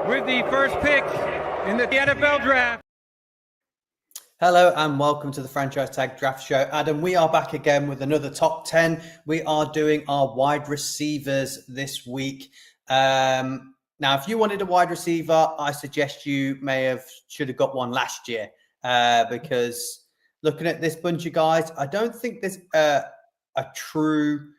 with the first pick in the NFL draft. Hello and welcome to the Franchise Tag Draft Show. Adam, we are back again with another top 10. We are doing our wide receivers this week. Now, if you wanted a wide receiver, I suggest you should have got one last year because looking at this bunch of guys, I don't think there's a true,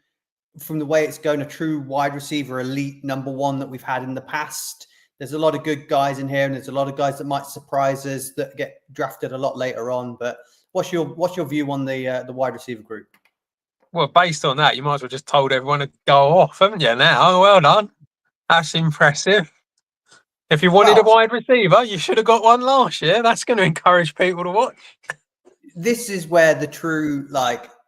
from the way it's going, a true wide receiver elite number one that we've had in the past. There's a lot of good guys in here, and there's a lot of guys that might surprise us that get drafted a lot later on. But what's your view on the wide receiver group? Well, based on that, you might as well just told everyone to go off, haven't you? Now, well done. That's impressive. If you wanted a wide receiver, you should have got one last year. That's going to encourage people to watch. This is where the true,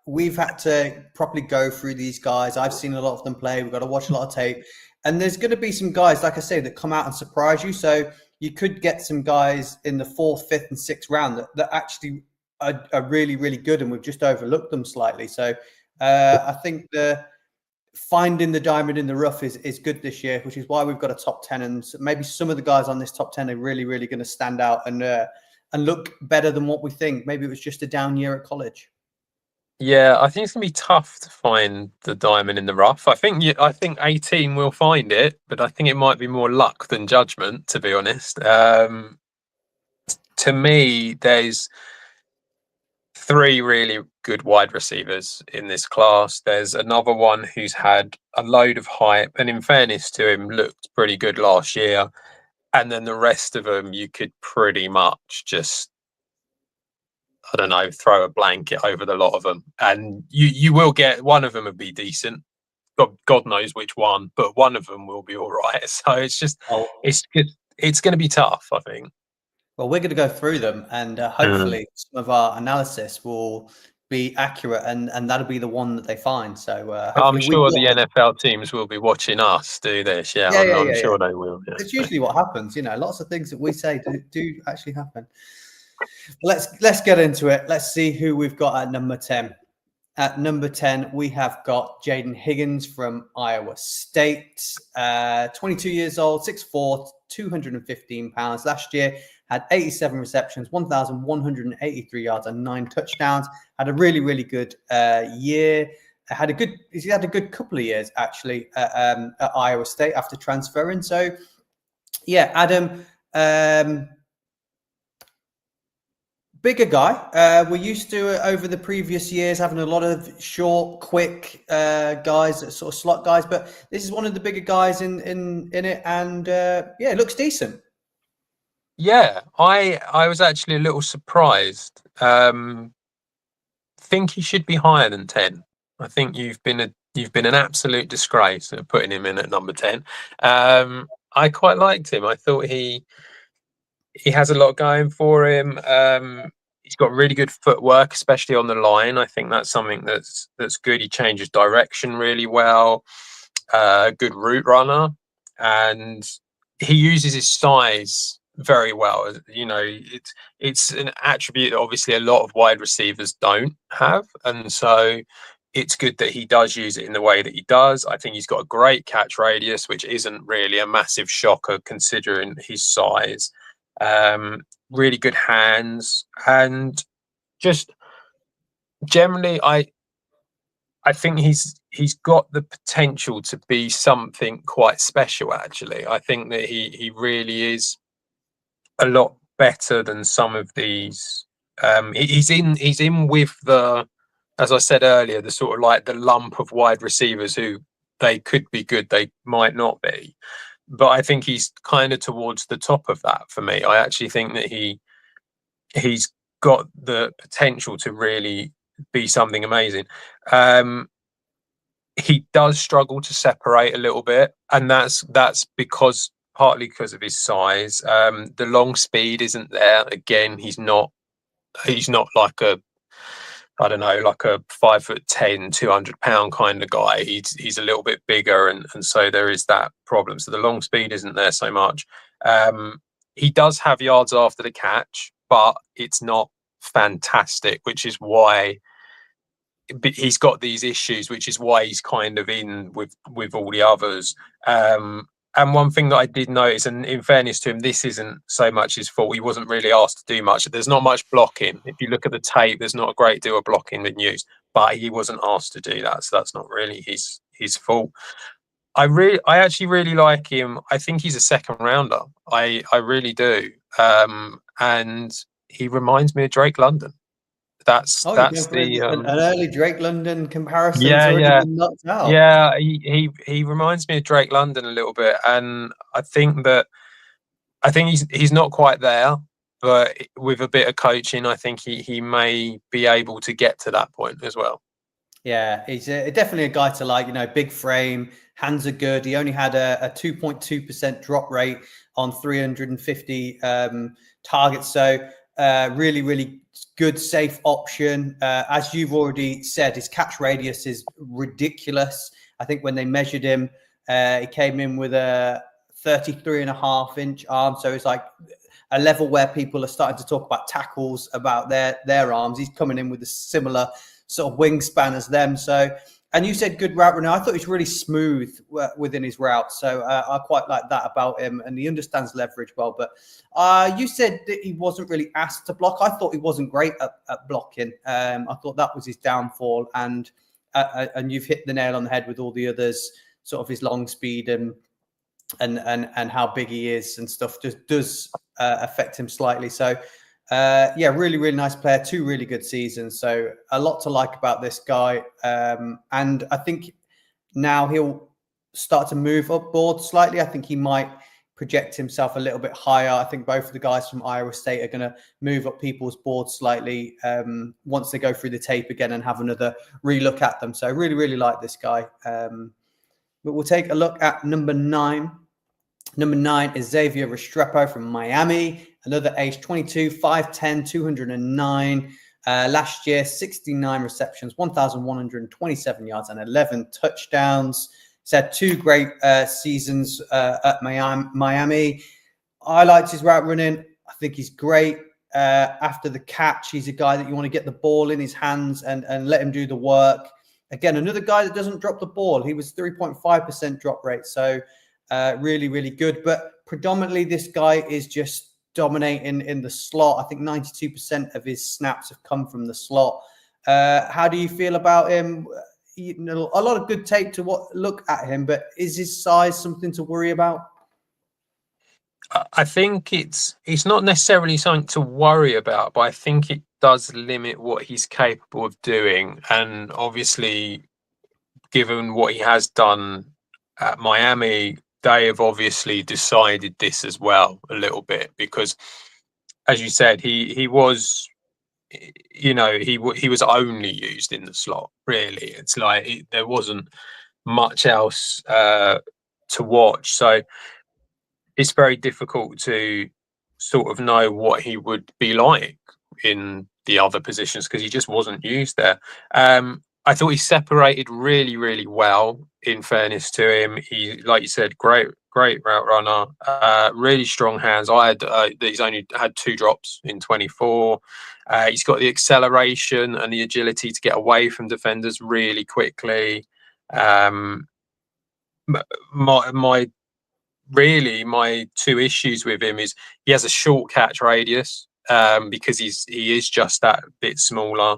we've had to properly go through these guys. I've seen a lot of them play. We've got to watch a lot of tape. And there's going to be some guys, like I say, that come out and surprise you. So you could get some guys in the 4th, 5th, and 6th round that actually are really, really good, and we've just overlooked them slightly. So I think finding the diamond in the rough is good this year, which is why we've got a top 10. And maybe some of the guys on this top 10 are really, really going to stand out and look better than what we think. Maybe it was just a down year at college. Yeah, I think it's going to be tough to find the diamond in the rough. I think 18 will find it, but I think it might be more luck than judgment, to be honest. To me, there's 3 really good wide receivers in this class. There's another one who's had a load of hype, and in fairness to him, looked pretty good last year. And then the rest of them, you could pretty much just, I don't know, throw a blanket over the lot of them, and you will get one of them would be decent. God knows which one, but one of them will be all right. So it's just, it's going to be tough, I think. Well, we're going to go through them, and hopefully some of our analysis will be accurate, and that'll be the one that they find. So I'm sure the NFL teams will be watching us do this. I'm sure they will. Yeah. It's usually what happens. Lots of things that we say do actually happen. Let's get into it. Let's see who we've got at number 10. At number 10, we have got Jaden Higgins from Iowa State, 22 years old, 6'4", 215 pounds. Last year, had 87 receptions, 1,183 yards, and 9 touchdowns. Had a really, really good year. He had a good couple of years, actually, at Iowa State after transferring. So, yeah, Adam... bigger guy. We're used to over the previous years having a lot of short, quick guys, sort of slot guys, but this is one of the bigger guys in it, and it looks decent. Yeah, I was actually a little surprised. Think he should be higher than 10. I think you've been an absolute disgrace at putting him in at number 10. I quite liked him. I thought he has a lot going for him. He's got really good footwork, especially on the line. I think that's something that's good. He changes direction really well. Good route runner, and he uses his size very well. It's an attribute that obviously a lot of wide receivers don't have, and so it's good that he does use it in the way that he does. I think he's got a great catch radius, which isn't really a massive shocker considering his size. Really good hands, and just generally I think he's got the potential to be something quite special. Actually, I think that he really is a lot better than some of these. He's in with the, as I said earlier, the sort of like the lump of wide receivers who they could be good, they might not be. But I think he's kind of towards the top of that for me. I actually think that he's got the potential to really be something amazing. He does struggle to separate a little bit, and that's partly because of his size. The long speed isn't there. Again, he's not like a, I don't know, like a 5'10", 200-pound kind of guy. He's a little bit bigger, and so there is that problem. So the long speed isn't there so much. He does have yards after the catch, but it's not fantastic, which is why he's got these issues, which is why he's kind of in with all the others. And one thing that I did notice, and in fairness to him, this isn't so much his fault. He wasn't really asked to do much. There's not much blocking. If you look at the tape, there's not a great deal of blocking being used, but he wasn't asked to do that. So that's not really his fault. I actually really like him. I think he's a second rounder. I really do. And he reminds me of Drake London. That's the an early Drake London comparison's yeah, already yeah. been knocked out. Yeah, he reminds me of Drake London a little bit, and I think he's not quite there, but with a bit of coaching, I think he may be able to get to that point as well. Yeah, he's definitely a guy to like. Big frame, hands are good. He only had a 2.2% drop rate on 350 targets, so really, really good, safe option. As you've already said, his catch radius is ridiculous. I think when they measured him, he came in with a 33.5-inch arm. So it's like a level where people are starting to talk about tackles, about their arms. He's coming in with a similar sort of wingspan as them. So, and you said good route runner. I thought he's really smooth within his route. So I quite like that about him, and he understands leverage well. But you said that he wasn't really asked to block. I thought he wasn't great at blocking. I thought that was his downfall, and you've hit the nail on the head with all the others. Sort of his long speed and how big he is and stuff just does affect him slightly. So yeah, really, really nice player. 2 really good seasons. So a lot to like about this guy. And I think now he'll start to move up board slightly. I think he might project himself a little bit higher. I think both of the guys from Iowa State are going to move up people's boards slightly once they go through the tape again and have another relook at them. So I really, really like this guy. But we'll take a look at number 9. Number 9 is Xavier Restrepo from Miami, another age 22, 5'10", 209. Last year, 69 receptions, 1,127 yards and 11 touchdowns. He's had 2 great seasons at Miami. I liked his route running. I think he's great. After the catch, he's a guy that you want to get the ball in his hands and let him do the work. Again, another guy that doesn't drop the ball. He was 3.5% drop rate. So really, really good. But predominantly, this guy is just dominating in the slot. I think 92% of his snaps have come from the slot. How do you feel about him? A lot of good tape to look at him, but is his size something to worry about? I think it's not necessarily something to worry about, but I think it does limit what he's capable of doing. And obviously, given what he has done at Miami, they have obviously decided this as well a little bit, because, as you said, he was, he was only used in the slot. Really, it's like there wasn't much else to watch. So it's very difficult to sort of know what he would be like in the other positions because he just wasn't used there. I thought he separated really, really well, in fairness to him. He, like you said, great route runner, really strong hands. He's only had 2 drops in 24. He's got the acceleration and the agility to get away from defenders really quickly. My 2 issues with him is he has a short catch radius because he is just that bit smaller,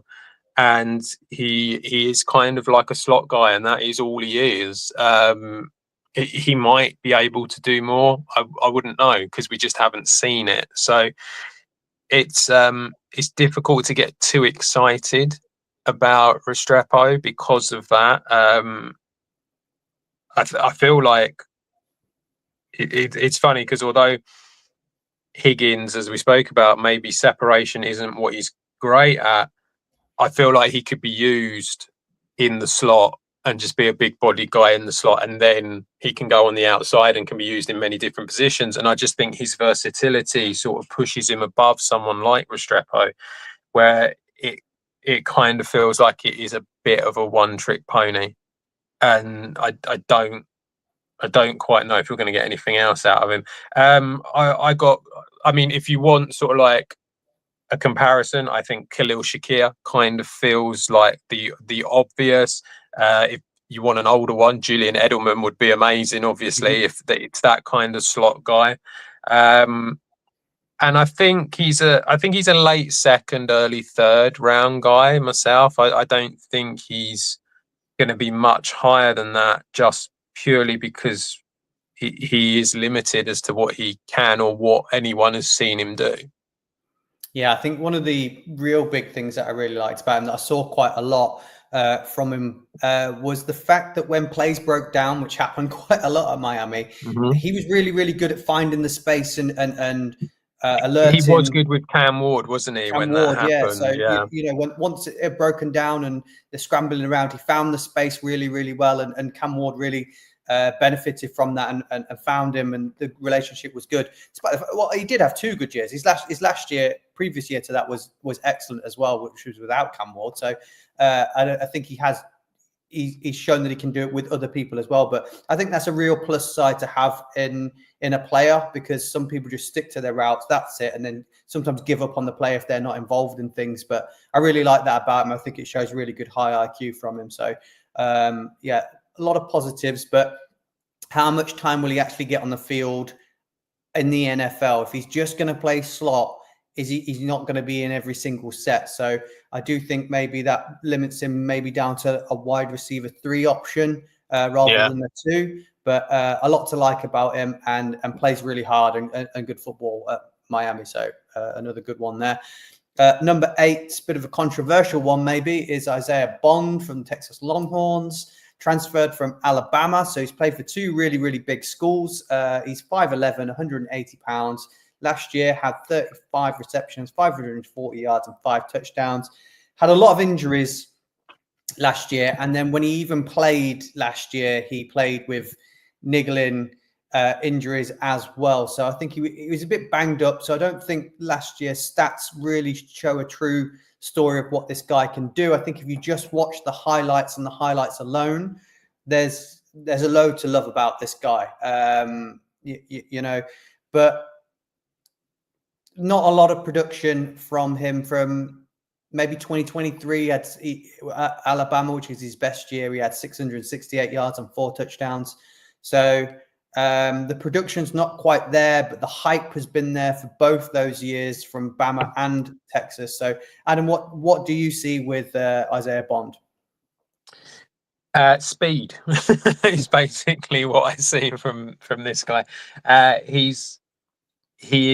and he is kind of like a slot guy, and that is all he is. He might be able to do more. I wouldn't know because we just haven't seen it. So it's difficult to get too excited about Restrepo because of that. I feel like it's funny because although Higgins, as we spoke about, maybe separation isn't what he's great at, I feel like he could be used in the slot and just be a big body guy in the slot, and then he can go on the outside and can be used in many different positions. And I just think his versatility sort of pushes him above someone like Restrepo, where it kind of feels like it is a bit of a one-trick pony. And I don't quite know if you're going to get anything else out of him. If you want sort of like a comparison, I think Khalil Shakir kind of feels like the obvious. you want an older one, Julian Edelman would be amazing, obviously, if it's that kind of slot guy. And I think he's a late second, early third round guy myself. I don't think he's going to be much higher than that, just purely because he is limited as to what he can or what anyone has seen him do. Yeah, I think one of the real big things that I really liked about him, that I saw quite a lot from him, was the fact that when plays broke down, which happened quite a lot at Miami, he was really, really good at finding the space and alerting. He was good with Cam Ward, wasn't he? Cam when Ward, that happened, So you know, once it had broken down and they're scrambling around, he found the space really, really well, and Cam Ward really benefited from that and found him, and the relationship was good. Well, he did have 2 good years. His last year, previous year to that, was excellent as well, which was without Cam Ward. So I think he's shown that he can do it with other people as well. But I think that's a real plus side to have in a player, because some people just stick to their routes, that's it, and then sometimes give up on the play if they're not involved in things. But I really like that about him. I think it shows really good high IQ from him. So yeah, a lot of positives. But how much time will he actually get on the field in the NFL? If he's just going to play slot, he's not going to be in every single set. So I do think maybe that limits him maybe down to a wide receiver 3 option rather than the 2. But a lot to like about him, and plays really hard and good football at Miami. So another good one there. Number 8, bit of a controversial one maybe, is Isaiah Bond from Texas Longhorns. Transferred from Alabama. So he's played for 2 really, really big schools. He's 5'11", 180 pounds. Last year had 35 receptions, 540 yards and 5 touchdowns. Had a lot of injuries last year. And then when he even played last year, he played with niggling injuries as well. So I think he was a bit banged up. So I don't think last year's stats really show a true story of what this guy can do. I think if you just watch the highlights and the highlights alone, there's a load to love about this guy. You know, but not a lot of production from him from maybe 2023 at Alabama, which is his best year. He had 668 yards and 4 touchdowns. So the production's not quite there, but the hype has been there for both those years from Bama and Texas. So, Adam, what do you see with Isaiah Bond? Speed is basically what I see from this guy. He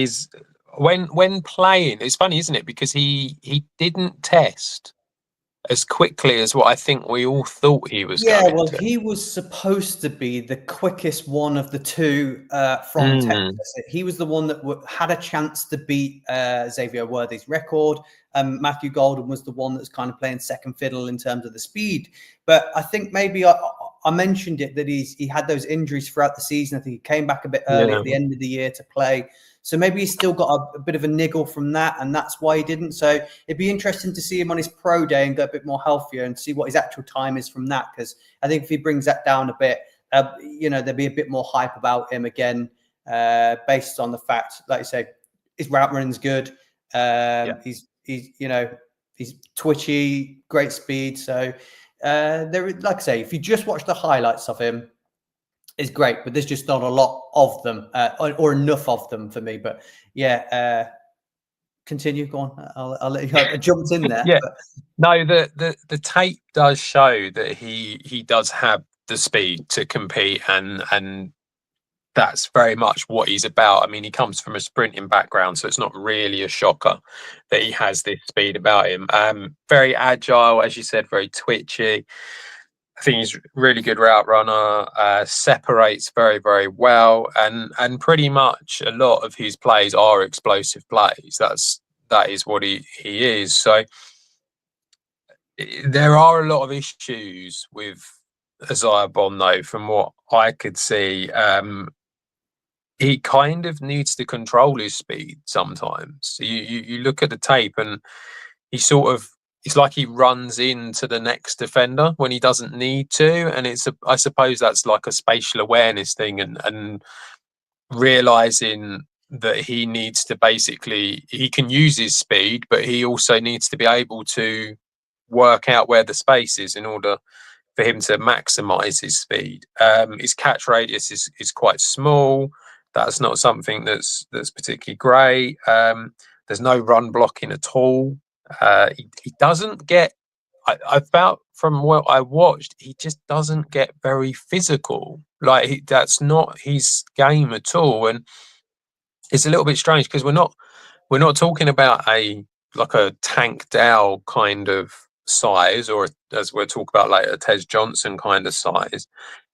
is when playing. It's funny, isn't it? Because he didn't test as quickly as what I think we all thought he was going to. Yeah, he was supposed to be the quickest one of the 2 from Texas. He was the one that had a chance to beat Xavier Worthy's record. Matthew Golden was the one that's kind of playing second fiddle in terms of the speed. But I think maybe I mentioned it, that he had those injuries throughout the season. I think he came back a bit early at the end of the year to play. So maybe he's still got a bit of a niggle from that, and that's why he didn't. So it'd be interesting to see him on his pro day and get a bit more healthier and see what his actual time is from that. Because I think if he brings that down a bit, you know, there'd be a bit more hype about him again, based on the fact, like you say, his route running's good. He's you know, he's twitchy, great speed. So like I say, if you just watch the highlights of him, is great, but there's just not a lot of them, or enough of them for me. But yeah, continue. Go on. I'll let you go. I jumped in there. Yeah. But... No, the tape does show that he does have the speed to compete, and that's very much what he's about. I mean, he comes from a sprinting background, so it's not really a shocker that he has this speed about him. Very agile, as you said, very twitchy. I think he's a really good route runner, separates very, very well, and pretty much a lot of his plays are explosive plays. That is what he is. So there are a lot of issues with Isaiah Bond, though, from what I could see. He kind of needs to control his speed sometimes. You look at the tape and he sort of, it's like he runs into the next defender when he doesn't need to. And I suppose that's like a spatial awareness thing, and realizing that he needs to he can use his speed, but he also needs to be able to work out where the space is in order for him to maximise his speed. His catch radius is quite small. That's not something that's particularly great. There's no run blocking at all. He doesn't get. I felt from what I watched, he just doesn't get very physical. Like that's not his game at all, and it's a little bit strange because we're not talking about a Tank Dell kind of size, or as we'll talk about later, Tez Johnson kind of size.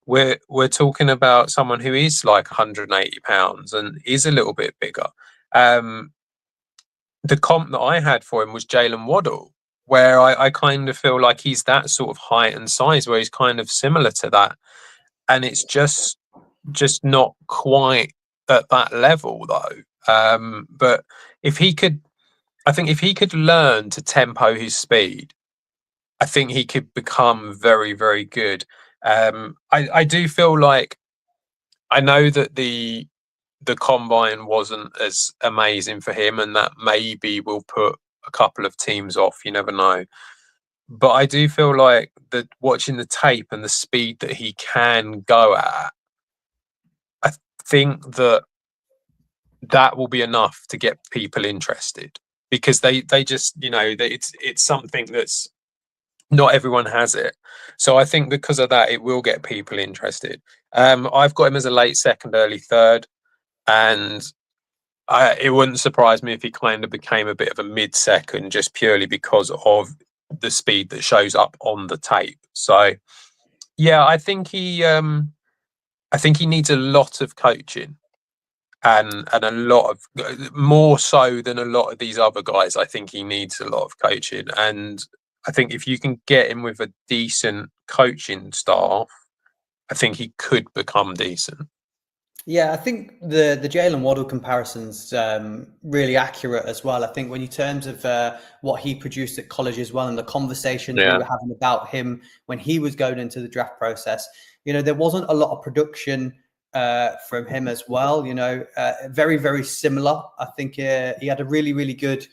We're talking about someone who is like 180 pounds and is a little bit bigger. The comp that I had for him was Jalen Waddle, where I kind of feel like he's that sort of height and size, where he's kind of similar to that, and it's just not quite at that level though. But if he could, I think if he could learn to tempo his speed, I think he could become very, very good. I do feel like, I know that the combine wasn't as amazing for him, and that maybe will put a couple of teams off. You never know. But I do feel like that watching the tape and the speed that he can go at, I think that will be enough to get people interested, because they just, it's something that's not everyone has it. So I think because of that, it will get people interested. I've got him as a late second, early third, and it wouldn't surprise me if he kind of became a bit of a mid second, just purely because of the speed that shows up on the tape. So yeah, I think he needs a lot of coaching, and a lot of, more so than a lot of these other guys. I think he needs a lot of coaching, and I think if you can get him with a decent coaching staff, I think he could become decent. Yeah, I think the Jalen Waddle comparison's really accurate as well. I think when in terms of what he produced at college as well, and the conversations we were having about him when he was going into the draft process, there wasn't a lot of production from him as well. Very, very similar. I think he had a really, really good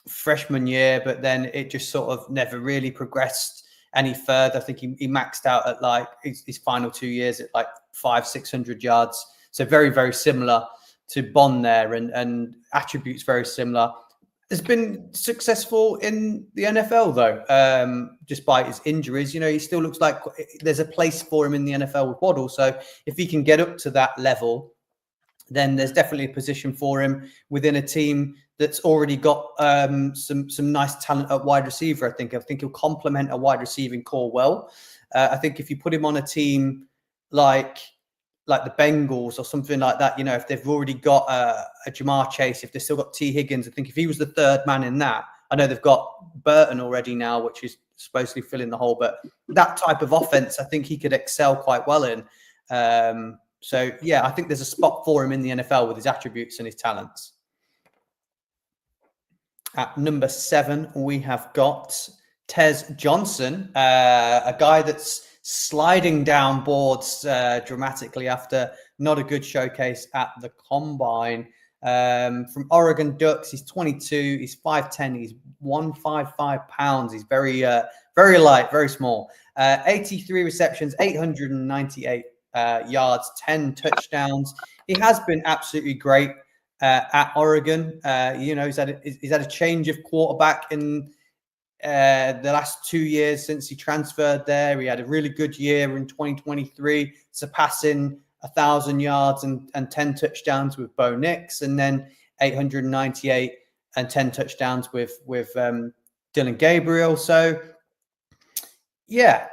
freshman year, but then it just sort of never really progressed any further. I think he maxed out at like his final 2 years at like 500-600 yards. So very, very similar to Bond there, and attributes very similar. Has been successful in the NFL though, despite his injuries. He still looks like there's a place for him in the NFL with Waddle. So if he can get up to that level, then there's definitely a position for him within a team that's already got some nice talent at wide receiver. I think he'll complement a wide receiving core well. I think if you put him on a team like the Bengals or something like that, if they've already got a Jamar Chase, if they've still got T. Higgins, I think if he was the third man in that, I know they've got Burton already now, which is supposedly filling the hole, but that type of offense, I think he could excel quite well in. So yeah, I think there's a spot for him in the NFL with his attributes and his talents. At number 7, we have got Tez Johnson, a guy that's sliding down boards dramatically after not a good showcase at the Combine. From Oregon Ducks, he's 22, he's 5'10", he's 155 pounds. He's very, very light, very small. 83 receptions, 898 yards, 10 touchdowns. He has been absolutely great at Oregon. He's had a change of quarterback in the last 2 years since he transferred there. He had a really good year in 2023, surpassing 1,000 yards and 10 touchdowns with Bo Nix, and then 898 and 10 touchdowns with Dylan Gabriel. So yeah,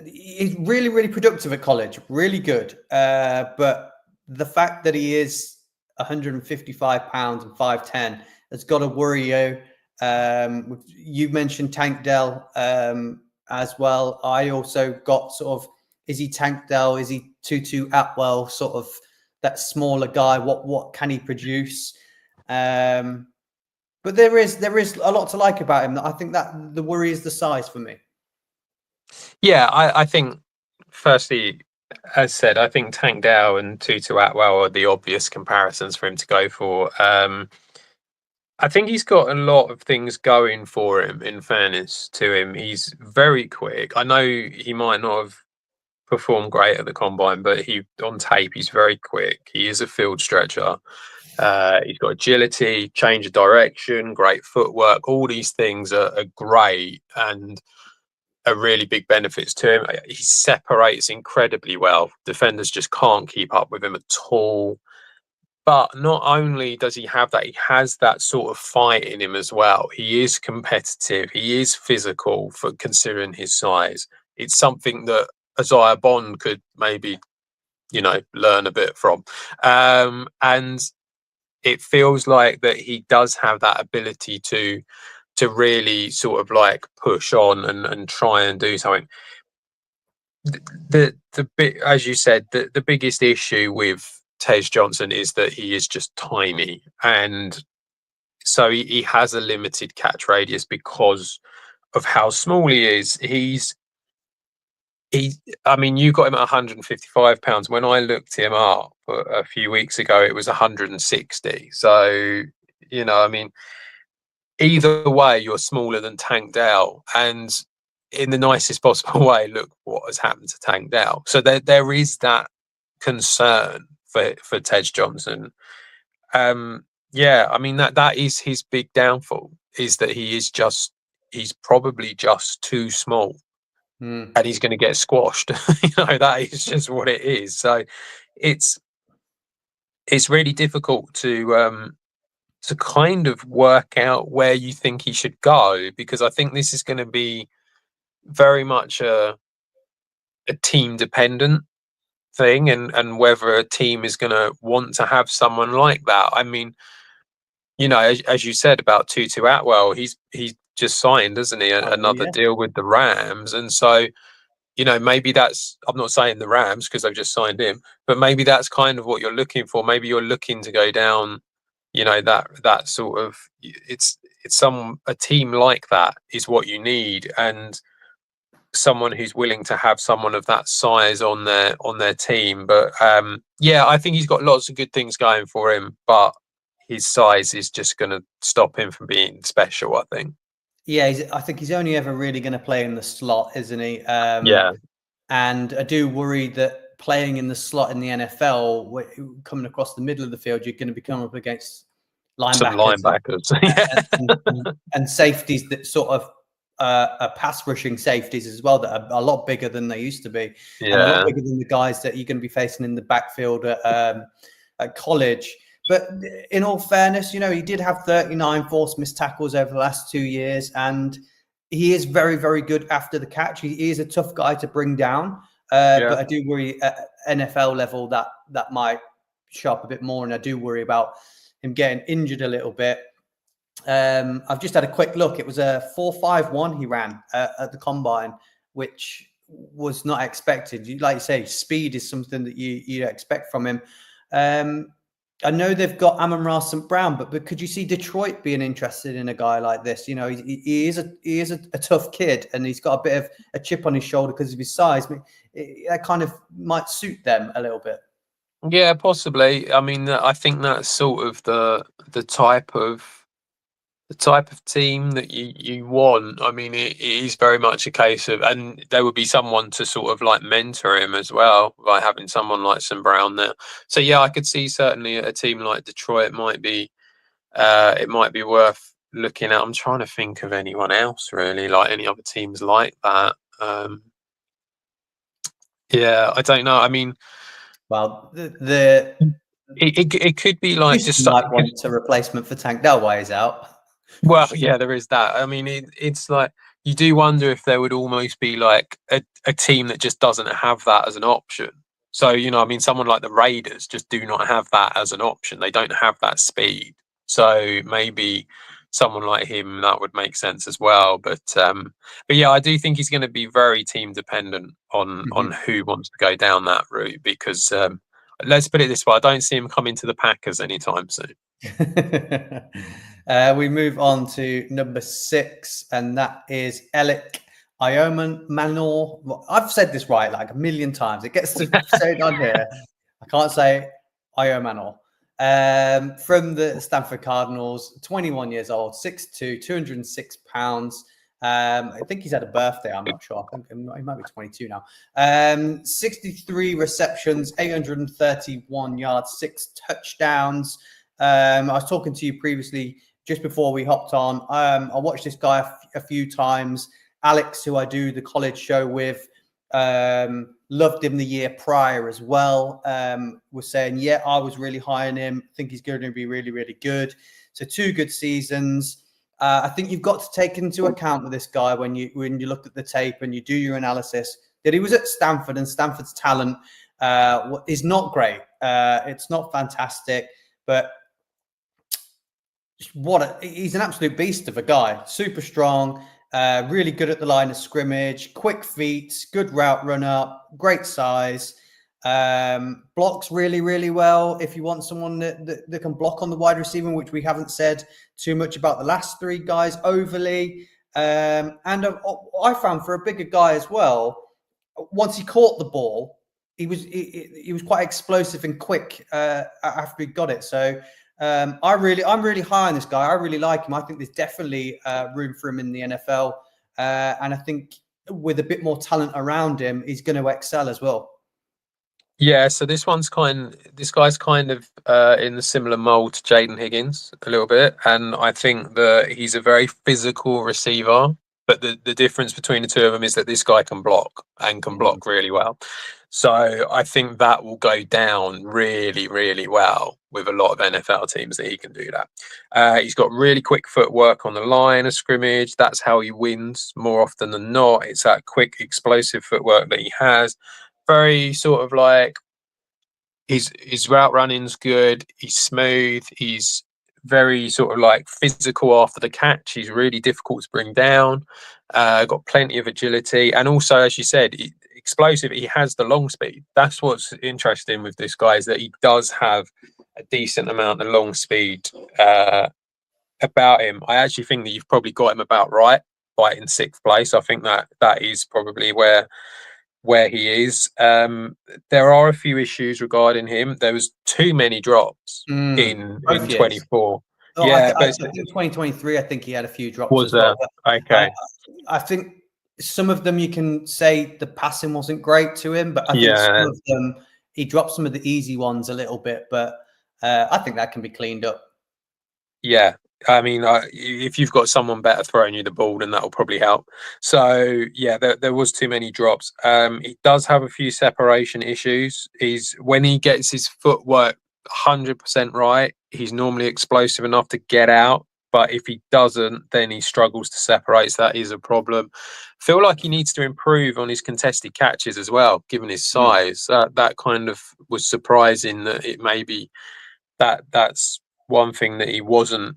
he's really, really productive at college, really good. But the fact that he is 155 pounds and 5'10" has got to worry you. You mentioned Tank Dell as well. I also got sort of, is he Tank Dell? Is he Tutu Atwell? Sort of that smaller guy. What can he produce? But there is a lot to like about him. I think that the worry is the size for me. Yeah, I think firstly, as said, I think Tank Dell and Tutu Atwell are the obvious comparisons for him to go for. I think he's got a lot of things going for him, in fairness to him. He's very quick. I know he might not have performed great at the combine, but on tape, he's very quick. He is a field stretcher. He's got agility, change of direction, great footwork. All these things are great and are really big benefits to him. He separates incredibly well. Defenders just can't keep up with him at all. But not only does he have that, he has that sort of fight in him as well. He is competitive. He is physical for considering his size. It's something that Isaiah Bond could maybe, learn a bit from. And it feels like that he does have that ability to really sort of like push on and try and do something. The bit, as you said, the biggest issue with Tej Johnson is that he is just tiny, and so he has a limited catch radius because of how small he is. I mean, you got him at 155 pounds. When I looked him up a few weeks ago, it was 160. So, I mean, either way, you're smaller than Tank Dell, and in the nicest possible way, look what has happened to Tank Dell. So there is that concern for Tej Johnson. Yeah, I mean that is his big downfall, is that he's probably just too small. And he's going to get squashed. That is just what it is. So it's really difficult to kind of work out where you think he should go, because I think this is going to be very much a team dependent thing, and whether a team is going to want to have someone like that. I mean, as you said about Tutu Atwell, he's just signed, isn't he, another deal with the Rams, and so maybe that's, I'm not saying the Rams because they've just signed him, but maybe that's kind of what you're looking for. Maybe you're looking to go down, that sort of, a team like that is what you need, and someone who's willing to have someone of that size on their team. But yeah, I think he's got lots of good things going for him, but his size is just going to stop him from being special, I think. Yeah, I think he's only ever really going to play in the slot, isn't he? Yeah. And I do worry that playing in the slot in the NFL, coming across the middle of the field, you're going to become up against linebackers, and safeties that sort of are pass rushing safeties as well, that are a lot bigger than they used to be, and a lot bigger than the guys that you're going to be facing in the backfield at college. But in all fairness, he did have 39 forced missed tackles over the last 2 years, and he is very, very good after the catch. He is a tough guy to bring down, but I do worry at NFL level that might show up a bit more, and I do worry about him getting injured a little bit. I've just had a quick look. It was a 4.51 he ran at the combine, which was not expected. Like you say, speed is something that you expect from him. I know they've got Amon-Ra St. Brown, but could you see Detroit being interested in a guy like this? He is a tough kid, and he's got a bit of a chip on his shoulder because of his size. That kind of might suit them a little bit. Yeah, possibly. I mean, I think that's sort of the type of team that you want. I mean, it is very much a case of, and there would be someone to sort of like mentor him as well by having someone like St. Brown there. So yeah, I could see certainly a team like Detroit might be worth looking at. I'm trying to think of anyone else really, like any other teams like that. Yeah, I don't know. I mean, well, it could be like just might want a replacement for Tank Dell while he's out. Well, yeah, there is that. I mean, it's like you do wonder if there would almost be like a team that just doesn't have that as an option. So, I mean, someone like the Raiders just do not have that as an option. They don't have that speed. So maybe someone like him, that would make sense as well. But yeah, I do think he's going to be very team dependent on who wants to go down that route, because let's put it this way, I don't see him coming to the Packers anytime soon. We move on to number 6, and that is Elic Iomanor. I've said this right like a million times. It gets to say it on here. I can't say Iomanor. from the Stanford Cardinals, 21 years old, 6'2", 206 pounds. I think he's had a birthday. I'm not sure. I think he might be 22 now. 63 receptions, 831 yards, 6 touchdowns. I was talking to you previously just before we hopped on. I watched this guy a few times. Alex, who I do the college show with, loved him the year prior as well. Was saying, yeah, I was really high on him. Think he's going to be really, really good. So 2 good seasons. I think you've got to take into account with this guy when you look at the tape and you do your analysis that he was at Stanford, and Stanford's talent is not great. It's not fantastic, but he's an absolute beast of a guy. Super strong, really good at the line of scrimmage, quick feet, good route runner, great size. Blocks really, really well. If you want someone that can block on the wide receiver, which we haven't said too much about the last 3 guys overly. And I found for a bigger guy as well, once he caught the ball, he was quite explosive and quick after he got it. So I'm really high on this guy. I really like him. I think there's definitely room for him in the NFL. And I think with a bit more talent around him, he's going to excel as well. Yeah, so this guy's kind of in the similar mold to Jaden Higgins a little bit, and I think that he's a very physical receiver. But the difference between the 2 of them is that this guy can block and can block really well. So I think that will go down really, really well with a lot of NFL teams that he can do that. He's got really quick footwork on the line of scrimmage. That's how he wins more often than not. It's that quick, explosive footwork that he has. Very sort of like his route running's good. He's smooth. He's very sort of like physical after the catch. He's really difficult to bring down. Got plenty of agility, and also, as you said, explosive. He has the long speed. That's what's interesting with this guy, is that he does have a decent amount of long speed about him. I actually think that you've probably got him about right in 6th place. I think that is probably where he is. There are a few issues regarding him. There was too many drops in 24. Oh, yeah, I think 2023. I think he had a few drops. Was there? Well. Okay. I think some of them you can say the passing wasn't great to him, but I think some of them he dropped some of the easy ones a little bit. But I think that can be cleaned up. Yeah. I mean, if you've got someone better throwing you the ball, then that will probably help. So, yeah, there was too many drops. He does have a few separation issues. When he gets his footwork 100% right, he's normally explosive enough to get out. But if he doesn't, then he struggles to separate. So that is a problem. Feel like he needs to improve on his contested catches as well, given his size. That kind of was surprising that it maybe that's one thing that he wasn't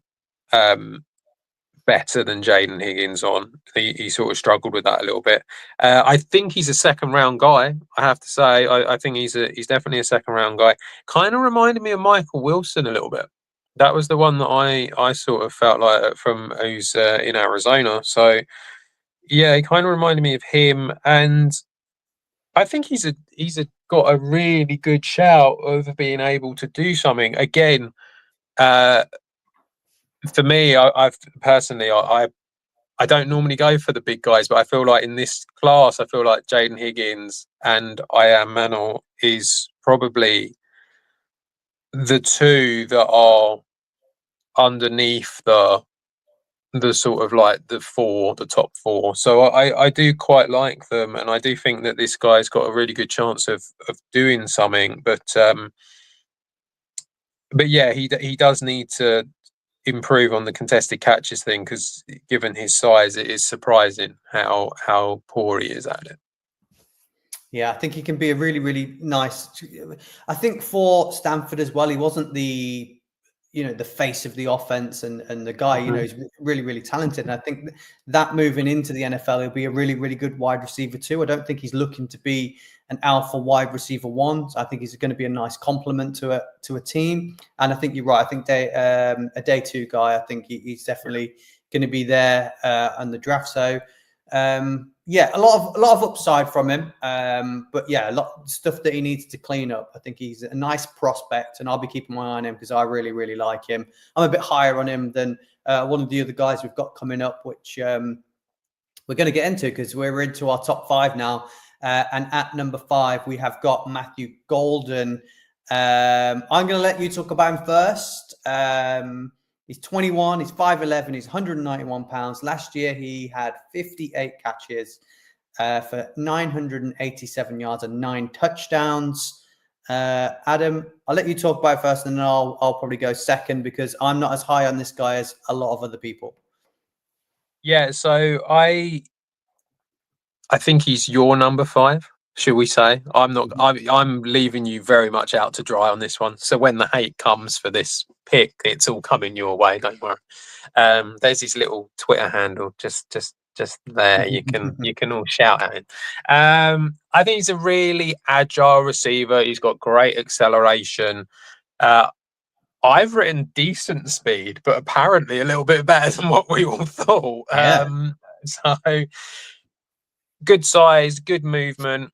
better than Jaden Higgins on. He sort of struggled with that a little bit. I think he's a 2nd round guy. I have to say, I think he's definitely a 2nd round guy. Kind of reminded me of Michael Wilson a little bit. That was the one that I sort of felt like from who's in Arizona. So yeah, he kind of reminded me of him, and I think he's got a really good shout of being able to do something again. For me, I've personally, I don't normally go for the big guys, but I feel like in this class, I feel like Jaden Higgins and Ian Manor is probably the 2 that are underneath the sort of like the top 4. So I do quite like them, and I do think that this guy's got a really good chance of doing something. But yeah, he does need to improve on the contested catches thing, because given his size, it is surprising how poor he is at it. Yeah, I think he can be a really, really nice. I think for Stanford as well, he wasn't the face of the offense and the guy, he's really, really talented. And I think that moving into the NFL, he'll be a really, really good wide receiver too. I don't think he's looking to be an alpha wide receiver 1. So I think he's going to be a nice complement to a team. And I think you're right. I think a day 2 guy. I think he's definitely going to be there on the draft. So Yeah, a lot of upside from him. But yeah, a lot of stuff that he needs to clean up. I think he's a nice prospect, and I'll be keeping my eye on him because I really, really like him. I'm a bit higher on him than one of the other guys we've got coming up, which we're going to get into because we're into our top 5 now. And at number 5, we have got Matthew Golden. I'm going to let you talk about him first. He's 21, he's 5'11", he's 191 pounds. Last year, he had 58 catches for 987 yards and 9 touchdowns. Adam, I'll let you talk about it first, and then I'll probably go second because I'm not as high on this guy as a lot of other people. Yeah, so I think he's your number 5. Should we say? I'm leaving you very much out to dry on this one. So when the hate comes for this pick, it's all coming your way. Don't worry. There's his little Twitter handle, just there. You can all shout at him. I think he's a really agile receiver. He's got great acceleration. I've written decent speed, but apparently a little bit better than what we all thought. Yeah. So good size, good movement.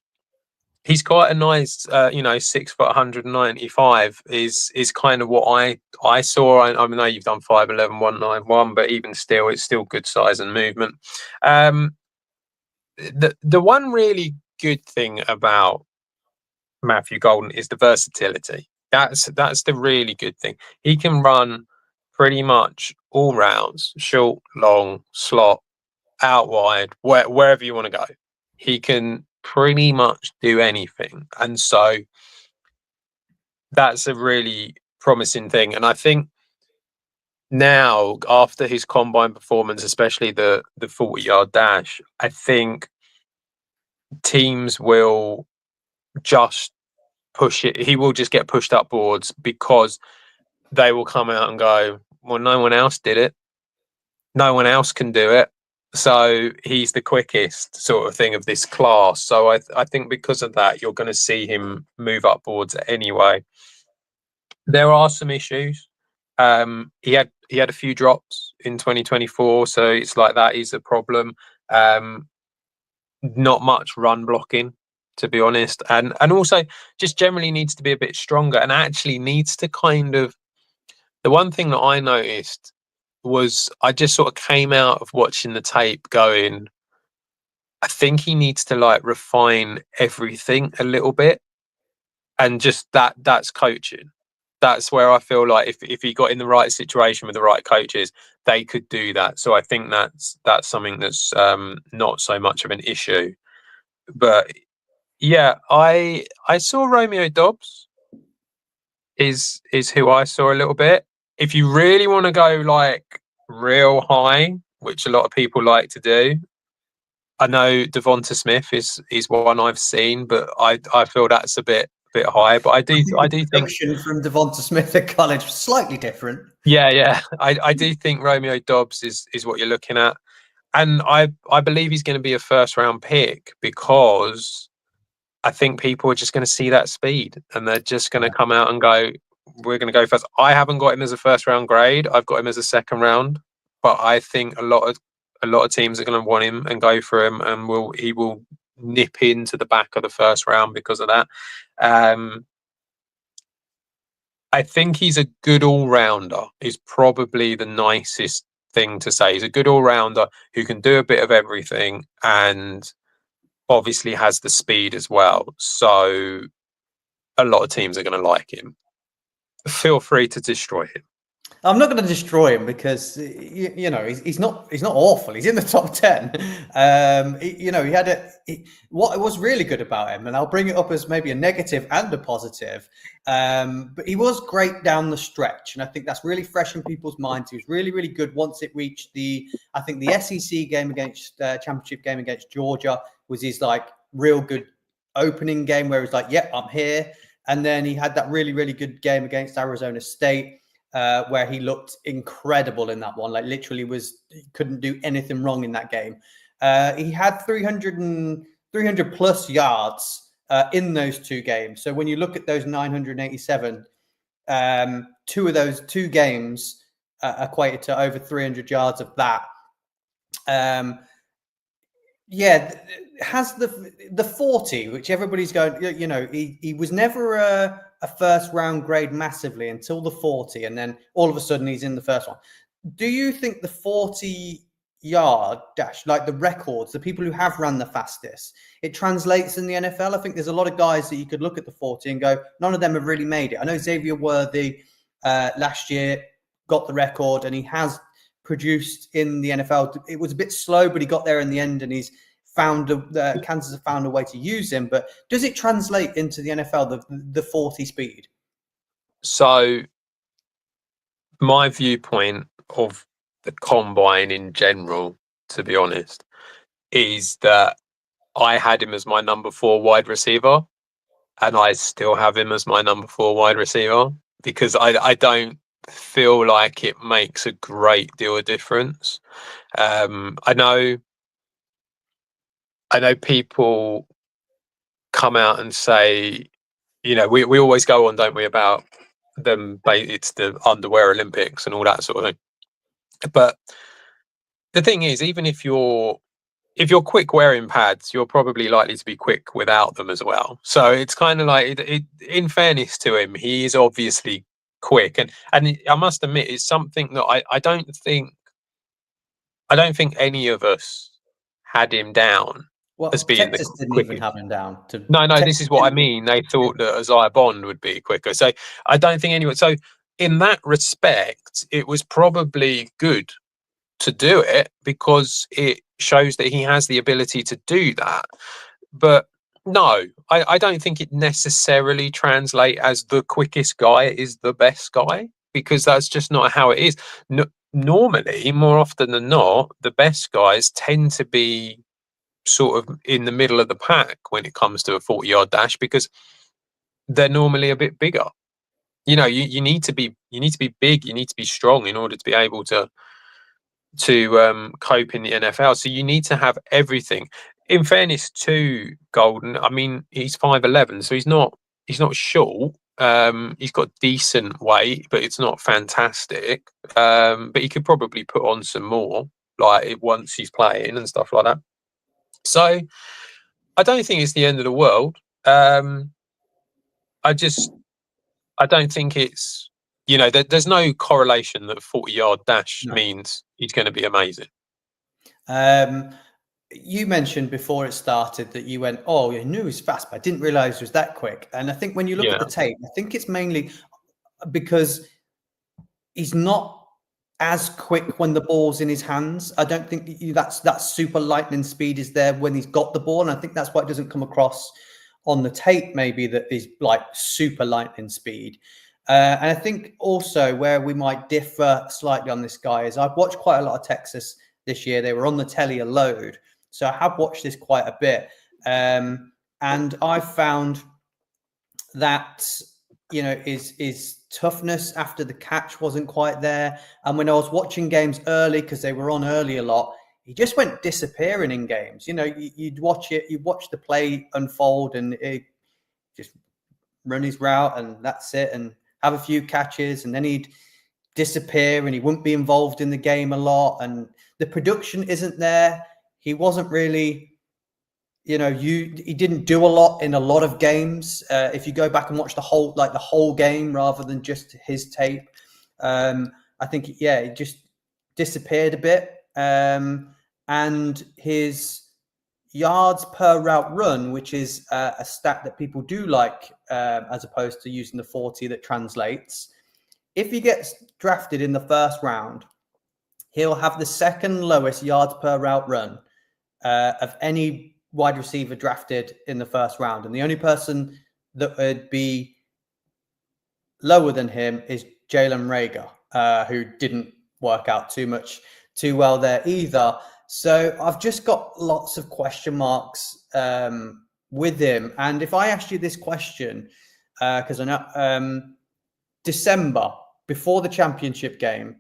He's quite a nice, 6 foot 195 is kind of what I saw. I know you've done 5'11", 191, but even still, it's still good size and movement. The one really good thing about Matthew Golden is the versatility. That's the really good thing. He can run pretty much all rounds, short, long, slot, out wide, wherever you want to go. He can pretty much do anything, and so that's a really promising thing. And I think now, after his combine performance, especially the 40-yard dash, I think teams will just push it. He will just get pushed up boards because they will come out and go, well, no one else did it, no one else can do it, so he's the quickest sort of thing of this class. So I think because of that, you're going to see him move upwards anyway. There are some issues. He had a few drops in 2024, so it's like that is a problem. Not much run blocking, to be honest, and also just generally needs to be a bit stronger, and actually needs to kind of. The one thing that I noticed was I just sort of came out of watching the tape going, I think he needs to like refine everything a little bit, and just that's coaching. That's where I feel like if he got in the right situation with the right coaches, they could do that. So I think that's something that's not so much of an issue. But yeah, I saw Romeo Dobbs is who I saw a little bit. If you really want to go like real high, which a lot of people like to do, I know Devonta Smith is one I've seen, but I feel that's a bit high. But I do think from Devonta Smith at college was slightly different. Yeah. I do think Romeo Dobbs is what you're looking at, and I believe he's going to be a first round pick because I think people are just going to see that speed and they're just going to come out and go, we're going to go first. I haven't got him as a first round grade. I've got him as a second round, but I think a lot of teams are going to want him and go for him, and he will nip into the back of the first round because of that. I think he's a good all-rounder is probably the nicest thing to say. He's a good all-rounder who can do a bit of everything and obviously has the speed as well. So a lot of teams are going to like him. Feel free to destroy him. I'm not going to destroy him because he's not awful. He's in the top 10. What was really good about him, and I'll bring it up as maybe a negative and a positive. But he was great down the stretch, and I think that's really fresh in people's minds. He was really, really good once it reached the SEC game against championship game against Georgia was his like real good opening game where he was like, "Yep, I'm here." And then he had that really, really good game against Arizona State. Where he looked incredible in that one, like literally couldn't do anything wrong in that game. He had 300 plus yards in those 2 games. So when you look at those 987, 2 of those 2 games equated to over 300 yards of that. Yeah, has the 40, which everybody's going, you know, he was never a first round grade massively until the 40, and then all of a sudden he's in the first one. Do you think the 40-yard dash, like the records, the people who have run the fastest, it translates in the NFL? I think there's a lot of guys that you could look at the 40 and go, none of them have really made it. I know Xavier Worthy last year got the record, and he has produced in the NFL. It was a bit slow, but he got there in the end, and he's found Kansas have found a way to use him. But does it translate into the NFL, the 40 speed? So my viewpoint of the combine in general, to be honest, is that I had him as my number 4 wide receiver, and I still have him as my number 4 wide receiver, because I don't feel like it makes a great deal of difference. I know people come out and say, you know, we always go on, don't we, about them, it's the underwear Olympics and all that sort of thing. But the thing is, even if you're quick wearing pads, you're probably likely to be quick without them as well. So it's kind of like, in fairness to him, he is obviously quick, and I must admit, it's something that I don't think any of us had him down Well, as being Texas the didn't quickest. even have him down. No, this Texas is what I didn't. mean. They thought that Isaiah Bond would be quicker. So I don't think anyone. So in that respect, it was probably good to do it, because it shows that he has the ability to do that. But no, I don't think it necessarily translates as the quickest guy is the best guy, because that's just not how it is. Normally, more often than not, the best guys tend to be sort of in the middle of the pack when it comes to a 40-yard dash, because they're normally a bit bigger. You know, you need to be big, you need to be strong in order to be able to cope in the NFL. So you need to have everything. In fairness to Golden, I mean, he's 5'11", so he's not short. He's got decent weight, but it's not fantastic. But he could probably put on some more, like once he's playing and stuff like that. So I don't think it's the end of the world. I don't think it's, you know, there's no correlation that 40-yard dash means he's going to be amazing. You mentioned before it started that you went, oh, you knew he was fast, but I didn't realize it was that quick. And I think when you look at the tape, I think it's mainly because he's not as quick when the ball's in his hands. I don't think that super lightning speed is there when he's got the ball. And I think that's why it doesn't come across on the tape, maybe, that is like super lightning speed. And I think also where we might differ slightly on this guy is I've watched quite a lot of Texas this year. They were on the telly a load. So I have watched this quite a bit. And I've found that, you know, his toughness after the catch wasn't quite there. And when I was watching games early, because they were on early a lot, he just went disappearing in games. You know, you'd watch the play unfold, and it just run his route, and that's it, and have a few catches, and then he'd disappear, and he wouldn't be involved in the game a lot, and the production isn't there. He wasn't really, you know, he didn't do a lot in a lot of games. If you go back and watch the whole game rather than just his tape, I think, he just disappeared a bit. And his yards per route run, which is a stat that people do like, as opposed to using the 40 that translates. If he gets drafted in the first round, he'll have the second lowest yards per route run of any wide receiver drafted in the first round. And the only person that would be lower than him is Jalen Reagor, who didn't work out too well there either. So I've just got lots of question marks with him. And if I asked you this question, because I know December, before the championship game,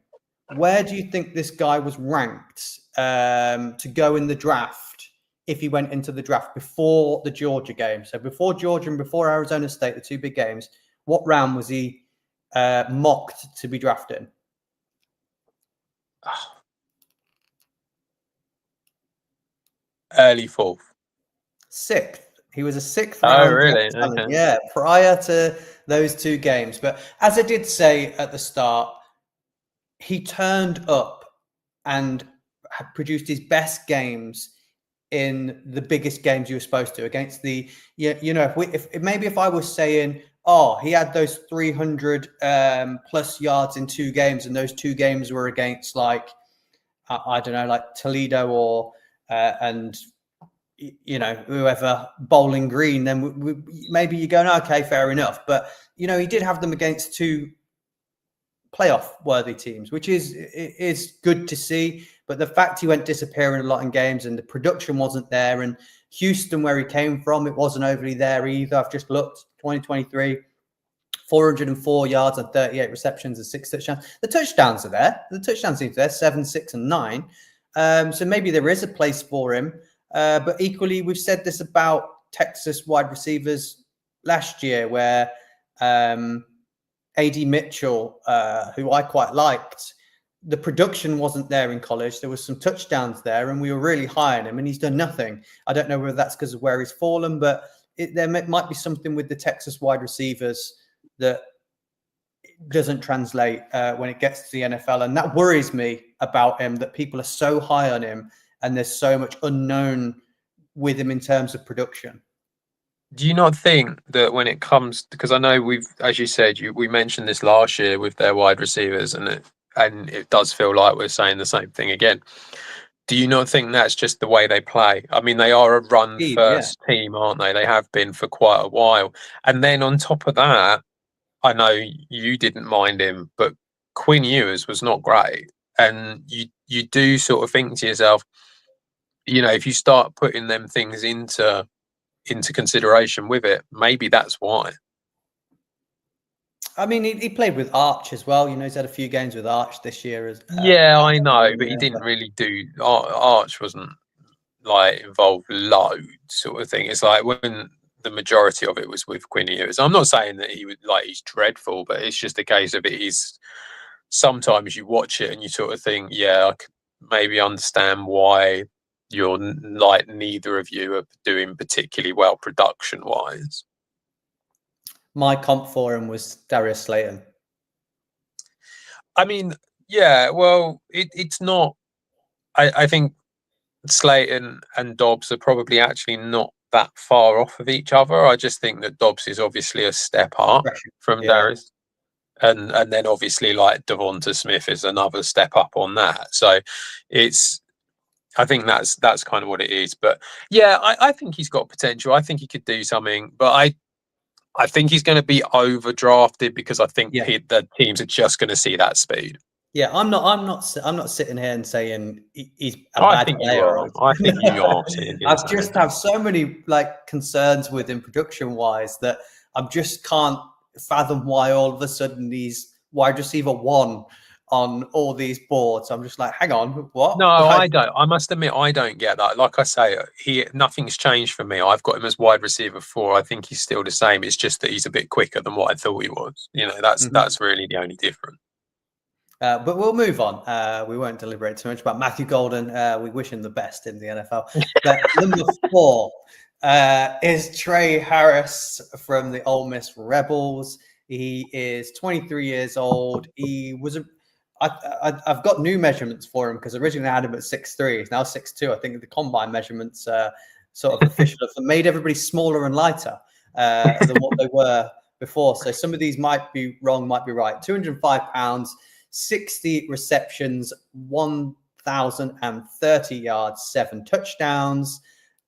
where do you think this guy was ranked to go in the draft if he went into the draft before the Georgia game? So before Georgia and before Arizona State, the two big games, what round was he mocked to be drafted? early fourth. Sixth. He was a sixth Oh, round really? draft talent, Okay. yeah, prior to those two games. But as I did say at the start, he turned up and produced his best games in the biggest games you were supposed to against the if I was saying, oh, he had those 300 plus yards in two games, and those two games were against like I don't know, like Toledo or and whoever, Bowling Green, then maybe you're going, okay, fair enough. But he did have them against two playoff worthy teams, which is good to see. But the fact he went disappearing a lot in games and the production wasn't there, and Houston, where he came from, it wasn't overly there either. I've just looked, 2023, 404 yards and 38 receptions and 6 touchdowns. The touchdowns are there. The touchdowns seem there, 7, 6, and 9. So maybe there is a place for him. But equally, we've said this about Texas wide receivers last year, where A.D. Mitchell, who I quite liked, the production wasn't there in college. There was some touchdowns there, and we were really high on him, and he's done nothing. I don't know whether that's because of where he's fallen, but there might be something with the Texas wide receivers that doesn't translate when it gets to the NFL. And that worries me about him, that people are so high on him and there's so much unknown with him in terms of production. Do you not think that when it comes, because I know as you said, we mentioned this last year with their wide receivers, and it does feel like we're saying the same thing again. Do you not think that's just the way they play? I mean, they are a run-first team, aren't they? They have been for quite a while. And then on top of that, I know you didn't mind him, but Quinn Ewers was not great. And you do sort of think to yourself, if you start putting them things into consideration with it, maybe that's why. I mean, he played with Arch as well. He's had a few games with Arch this year. Yeah, I know, but he didn't really do. Arch wasn't like involved loads, sort of thing. It's like when the majority of it was with Quinn Ewers. I'm not saying that he's dreadful, but it's just a case of it is. Sometimes you watch it and you sort of think, yeah, I could maybe understand why you're like neither of you are doing particularly well production wise. My comp for him was Darius Slayton. I mean, yeah, well, it's not. I think Slayton and Dobbs are probably actually not that far off of each other. I just think that Dobbs is obviously a step up from Darius. And then obviously like Devonta Smith is another step up on that. So I think that's kind of what it is. But yeah, I think he's got potential. I think he could do something, but I think he's going to be overdrafted because I think the teams are just going to see that speed. Yeah, I'm not sitting here and saying he's a bad player. I think you are. I just have so many like concerns with him production wise that I just can't fathom why all of a sudden he's wide receiver 1 on all these boards. I'm just like, hang on, what? No, I don't. I must admit, I don't get that. Like I say, nothing's changed for me. I've got him as wide receiver 4. I think he's still the same. It's just that he's a bit quicker than what I thought he was. That's really the only difference. But we'll move on. We won't deliberate too much about Matthew Golden. We wish him the best in the NFL. But number 4 is Trey Harris from the Ole Miss Rebels. He is 23 years old. He was I've got new measurements for him because originally I had him at 6'3". He's now 6'2". I think the combine measurements sort of official have made everybody smaller and lighter than what they were before. So some of these might be wrong, might be right. 205 pounds, 60 receptions, 1,030 yards, 7 touchdowns.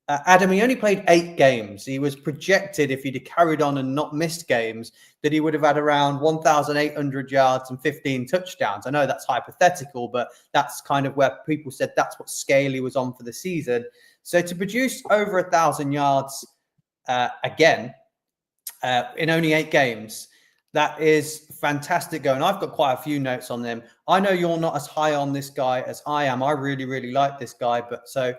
Adam, he only played 8 games. He was projected, if he'd carried on and not missed games, that he would have had around 1,800 yards and 15 touchdowns. I know that's hypothetical, but that's kind of where people said that's what scale he was on for the season. So to produce over 1,000 yards again in only 8 games, that is fantastic going. I've got quite a few notes on them. I know you're not as high on this guy as I am. I really, really like this guy, but so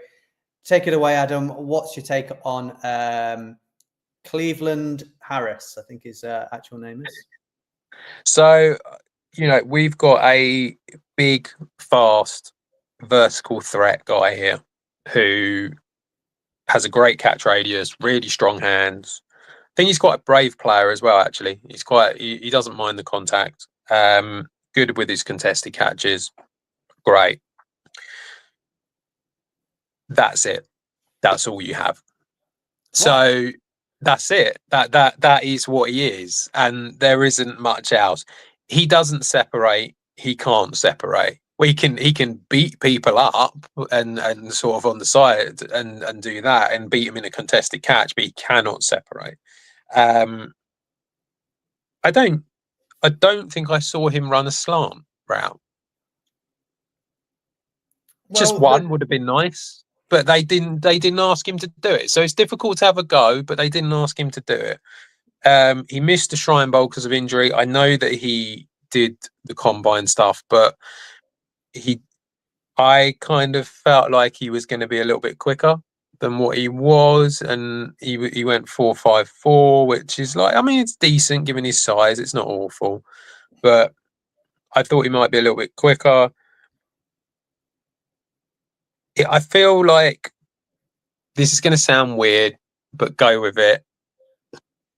take it away, Adam. What's your take on Cleveland Harris, I think his actual name is? So, we've got a big, fast, vertical threat guy here who has a great catch radius, really strong hands. I think he's quite a brave player as well. Actually, he doesn't mind the contact. Good with his contested catches. Great. That's it. That's all you have. So that's it. That is what he is, and there isn't much else. He doesn't separate. He can't separate. He can beat people up and sort of on the side and do that and beat him in a contested catch, but he cannot separate. I don't think I saw him run a slant route. Just one would have been nice, but they didn't ask him to do it. So it's difficult to have a go, but they didn't ask him to do it. He missed the Shrine Bowl because of injury. I know that he did the combine stuff, but I kind of felt like he was going to be a little bit quicker than what he was, and he went 4.54, which is like, I mean, it's decent given his size. It's not awful, but I thought he might be a little bit quicker. I feel like this is going to sound weird, but go with it.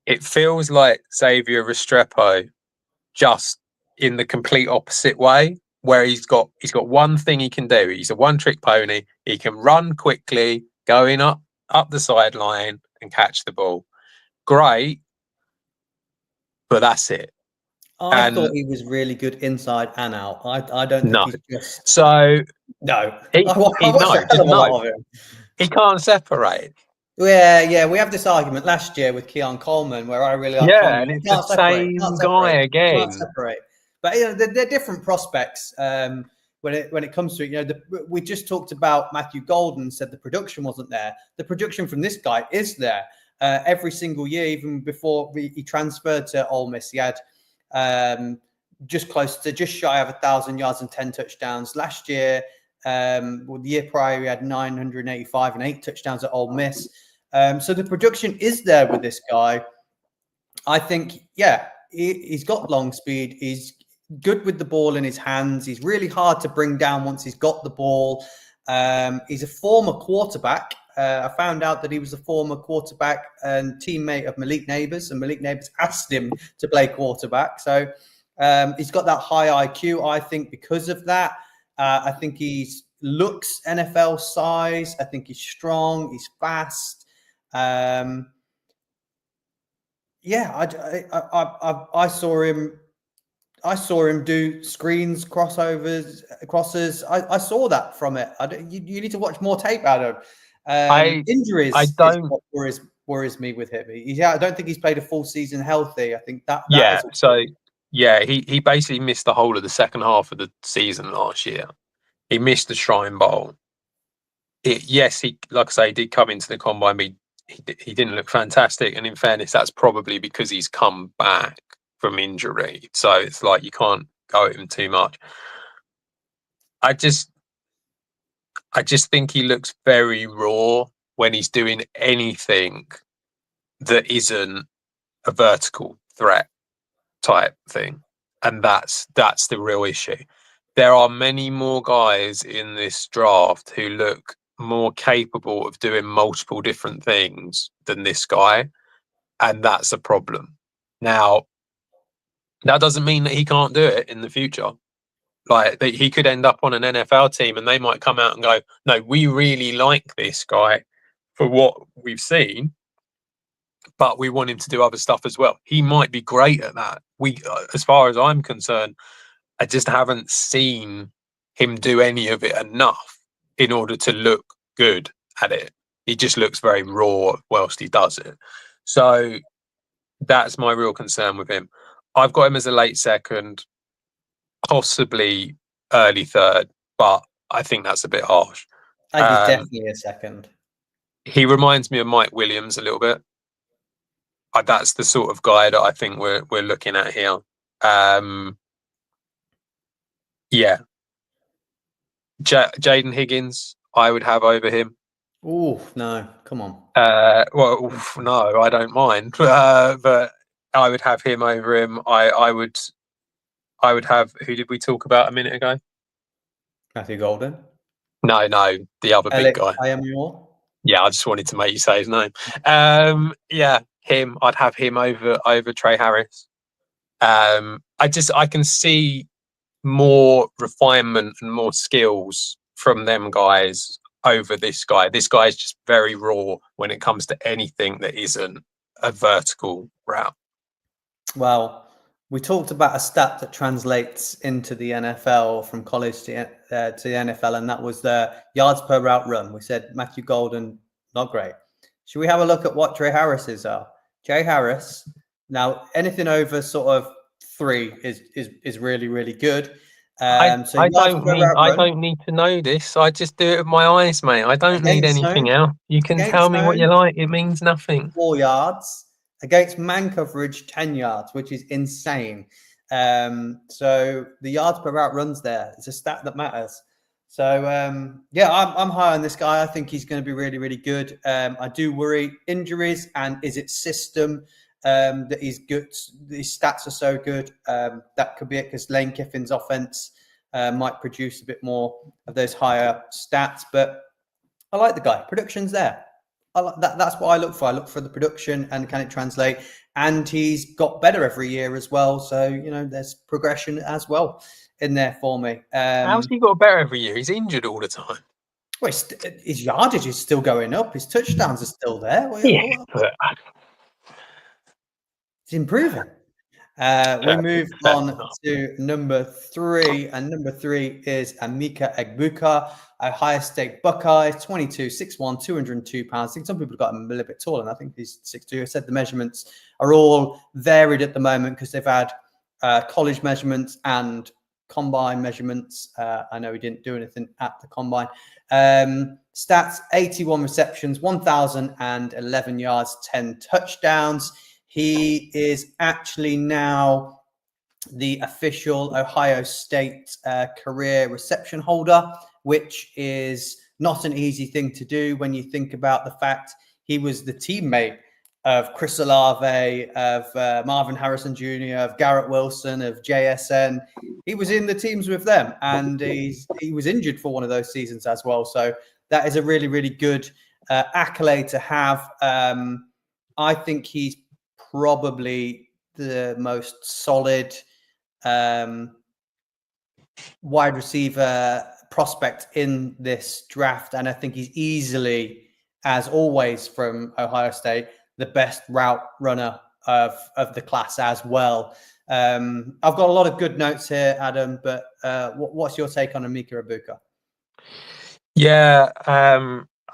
It feels like Xavier Restrepo, just in the complete opposite way, where he's got one thing he can do. He's a one-trick pony. He can run quickly, going up the sideline and catch the ball. Great, but that's it. I thought he was really good inside and out. I don't think he's just... So no. He can't separate. Yeah, we have this argument last year with Keon Coleman where I really like Coleman. And it's the same guy again. Can't separate. But they're different prospects when it comes to it. We just talked about Matthew Golden, said the production wasn't there. The production from this guy is there. Every single year, even before he transferred to Ole Miss, he had just shy of 1,000 yards and 10 touchdowns. Last year, the year prior, he had 985 and 8 touchdowns at Ole Miss. So the production is there with this guy. I think, he's got long speed. He's good with the ball in his hands. He's really hard to bring down once he's got the ball. He's a former quarterback. I found out that he was a former quarterback and teammate of Malik Neighbors, and Malik Neighbors asked him to play quarterback. So he's got that high IQ, I think, because of that. I think he looks NFL size. I think he's strong. He's fast. I saw him. I saw him do screens, crosses. I saw that from it. You need to watch more tape out of injuries. I don't. Is what worries me with him. I don't think he's played a full season healthy. I think that he basically missed the whole of the second half of the season last year. He missed the Shrine Bowl. He, like I say, did come into the combine, but he didn't look fantastic. And in fairness, that's probably because he's come back from injury. So it's like you can't go at him too much. I just think he looks very raw when he's doing anything that isn't a vertical threat type thing. And that's the real issue. There are many more guys in this draft who look more capable of doing multiple different things than this guy. And that's a problem. Now, that doesn't mean that he can't do it in the future. Like, he could end up on an NFL team and they might come out and go, no, we really like this guy for what we've seen, but we want him to do other stuff as well. He might be great at that. As far as I'm concerned, I just haven't seen him do any of it enough in order to look good at it. He just looks very raw whilst he does it. So that's my real concern with him. I've got him as a late second, possibly early third, but I think that's a bit harsh. I think he's definitely a second. He reminds me of Mike Williams a little bit. That's the sort of guy that I think we're looking at here. Jaden Higgins, I would have over him. Oh no, come on. No, I don't mind, but I would have him over him. I would have. Who did we talk about a minute ago? Matthew Golden. No, the other big guy. I am more. Yeah, I just wanted to make you say his name. Yeah, him. I'd have him over Trey Harris. I can see more refinement and more skills from them guys over this guy. This guy is just very raw when it comes to anything that isn't a vertical route. Well, we talked about a stat that translates into the NFL from college to the NFL, and that was the yards per route run. We said Matthew Golden, not great. Should we have a look at what Trey Harris's are? Trey Harris, now anything over sort of 3 is really, really good. I don't need to know this. I just do it with my eyes, mate. I don't need anything else. You can tell me what you like. It means nothing. 4 yards. Against man coverage, 10 yards, which is insane. So the yards per route runs there. It's a stat that matters. So, I'm high on this guy. I think he's going to be really, really good. I do worry injuries and is it system that he's good. His stats are so good. That could be it because Lane Kiffin's offense might produce a bit more of those higher stats. But I like the guy. Production's there. I like that. That's what I look for. I look for the production and can it translate. And he's got better every year as well. So, there's progression as well in there for me. How's he got better every year? He's injured all the time. Well, his yardage is still going up. His touchdowns are still there. But he's improving. We move on to number 3, and number 3 is Emeka Egbuka, Ohio State Buckeyes, 22, 6'1", 202 pounds. I think some people got him a little bit taller, and I think he's 6'2". I said the measurements are all varied at the moment because they've had college measurements and combine measurements. I know he didn't do anything at the combine. Stats, 81 receptions, 1,011 yards, 10 touchdowns. He is actually now the official Ohio State career reception holder, which is not an easy thing to do when you think about the fact he was the teammate of Chris Olave, of Marvin Harrison Jr., of Garrett Wilson, of JSN. He was in the teams with them, and he was injured for one of those seasons as well. So that is a really, really good accolade to have. I think he's probably the most solid wide receiver prospect in this draft. And I think he's easily, as always from Ohio State, the best route runner of the class as well. I've got a lot of good notes here, Adam, but what's your take on Emeka Egbuka? Yeah,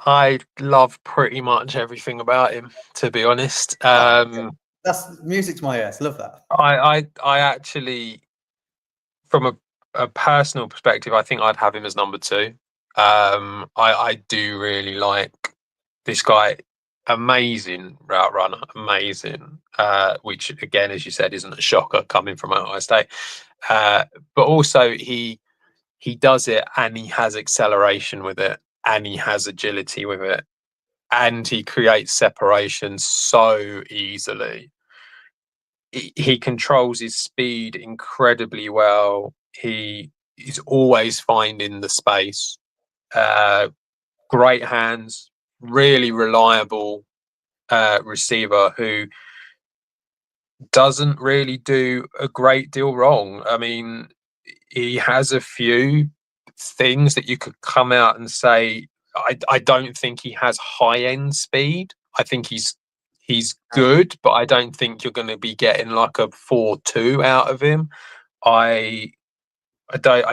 I love pretty much everything about him, to be honest. That's music to my ears. Love that. I actually, from a personal perspective, I think I'd have him as number 2. I do really like this guy. Amazing route runner, amazing. Which again, as you said, isn't a shocker coming from Ohio State. But also he does it, and he has acceleration with it, and he has agility with it, and he creates separation so easily. He controls his speed incredibly well. He is always finding the space. Great hands, really reliable receiver who doesn't really do a great deal wrong. I mean, he has a few things that you could come out and say, I don't think he has high-end speed. I think he's good, but I don't think you're going to be getting like a 4.2 out of him. I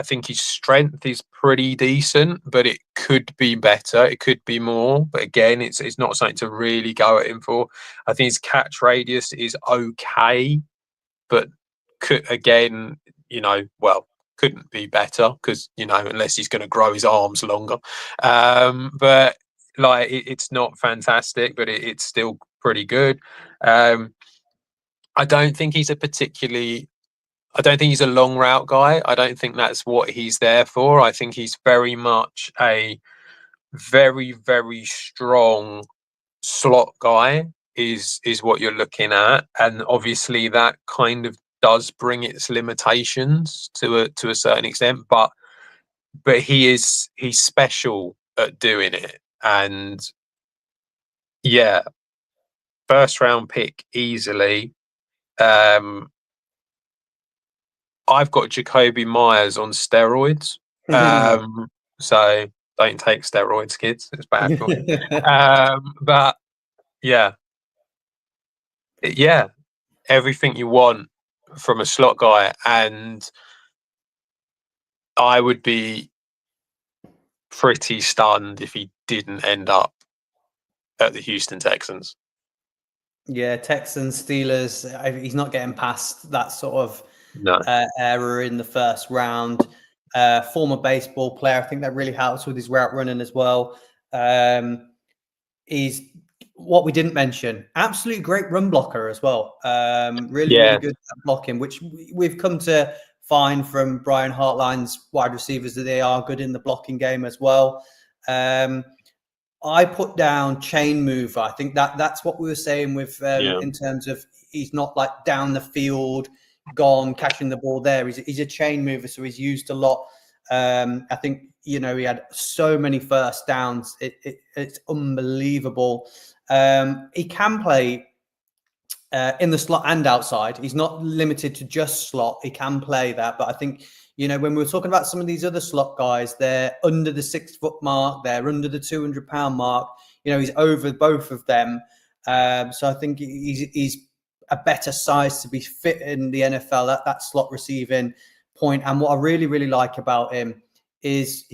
think his strength is pretty decent, but it could be better. It could be more. But again, it's not something to really go at him for. I think his catch radius is okay, but couldn't be better because, unless he's going to grow his arms longer. But like it's not fantastic, but it's still pretty good. I don't think he's a long route guy. I don't think that's what he's there for. I think he's very much a very, very strong slot guy is what you're looking at. And obviously that kind of does bring its limitations to a certain extent, but he's special at doing it. And Yeah, first round pick easily. I've got Jacoby Myers on steroids. So don't take steroids, kids. It's bad for you. But yeah, everything you want from a slot guy, and I would be pretty stunned if he didn't end up at the Houston Texans. Yeah, Texans, Steelers. He's not getting past that sort of No. error in the first round. Former baseball player. I think that really helps with his route running as well. He's what we didn't mention. Absolutely great run blocker as well. Really good at blocking, which we've come to find from Brian Hartline's wide receivers that they are good in the blocking game as well. I put down chain mover. I think that's what we were saying with in terms of he's not like down the field, gone catching the ball there. He's a chain mover, so he's used a lot. I think he had so many first downs. It's unbelievable. He can play in the slot and outside. He's not limited to just slot. He can play that, but I think when we were talking about some of these other slot guys, they're under the 6 foot mark, they're under the 200-pound mark. He's over both of them. So I think he's a better size to be fit in the NFL at that slot receiving point. And what I really, really like about him is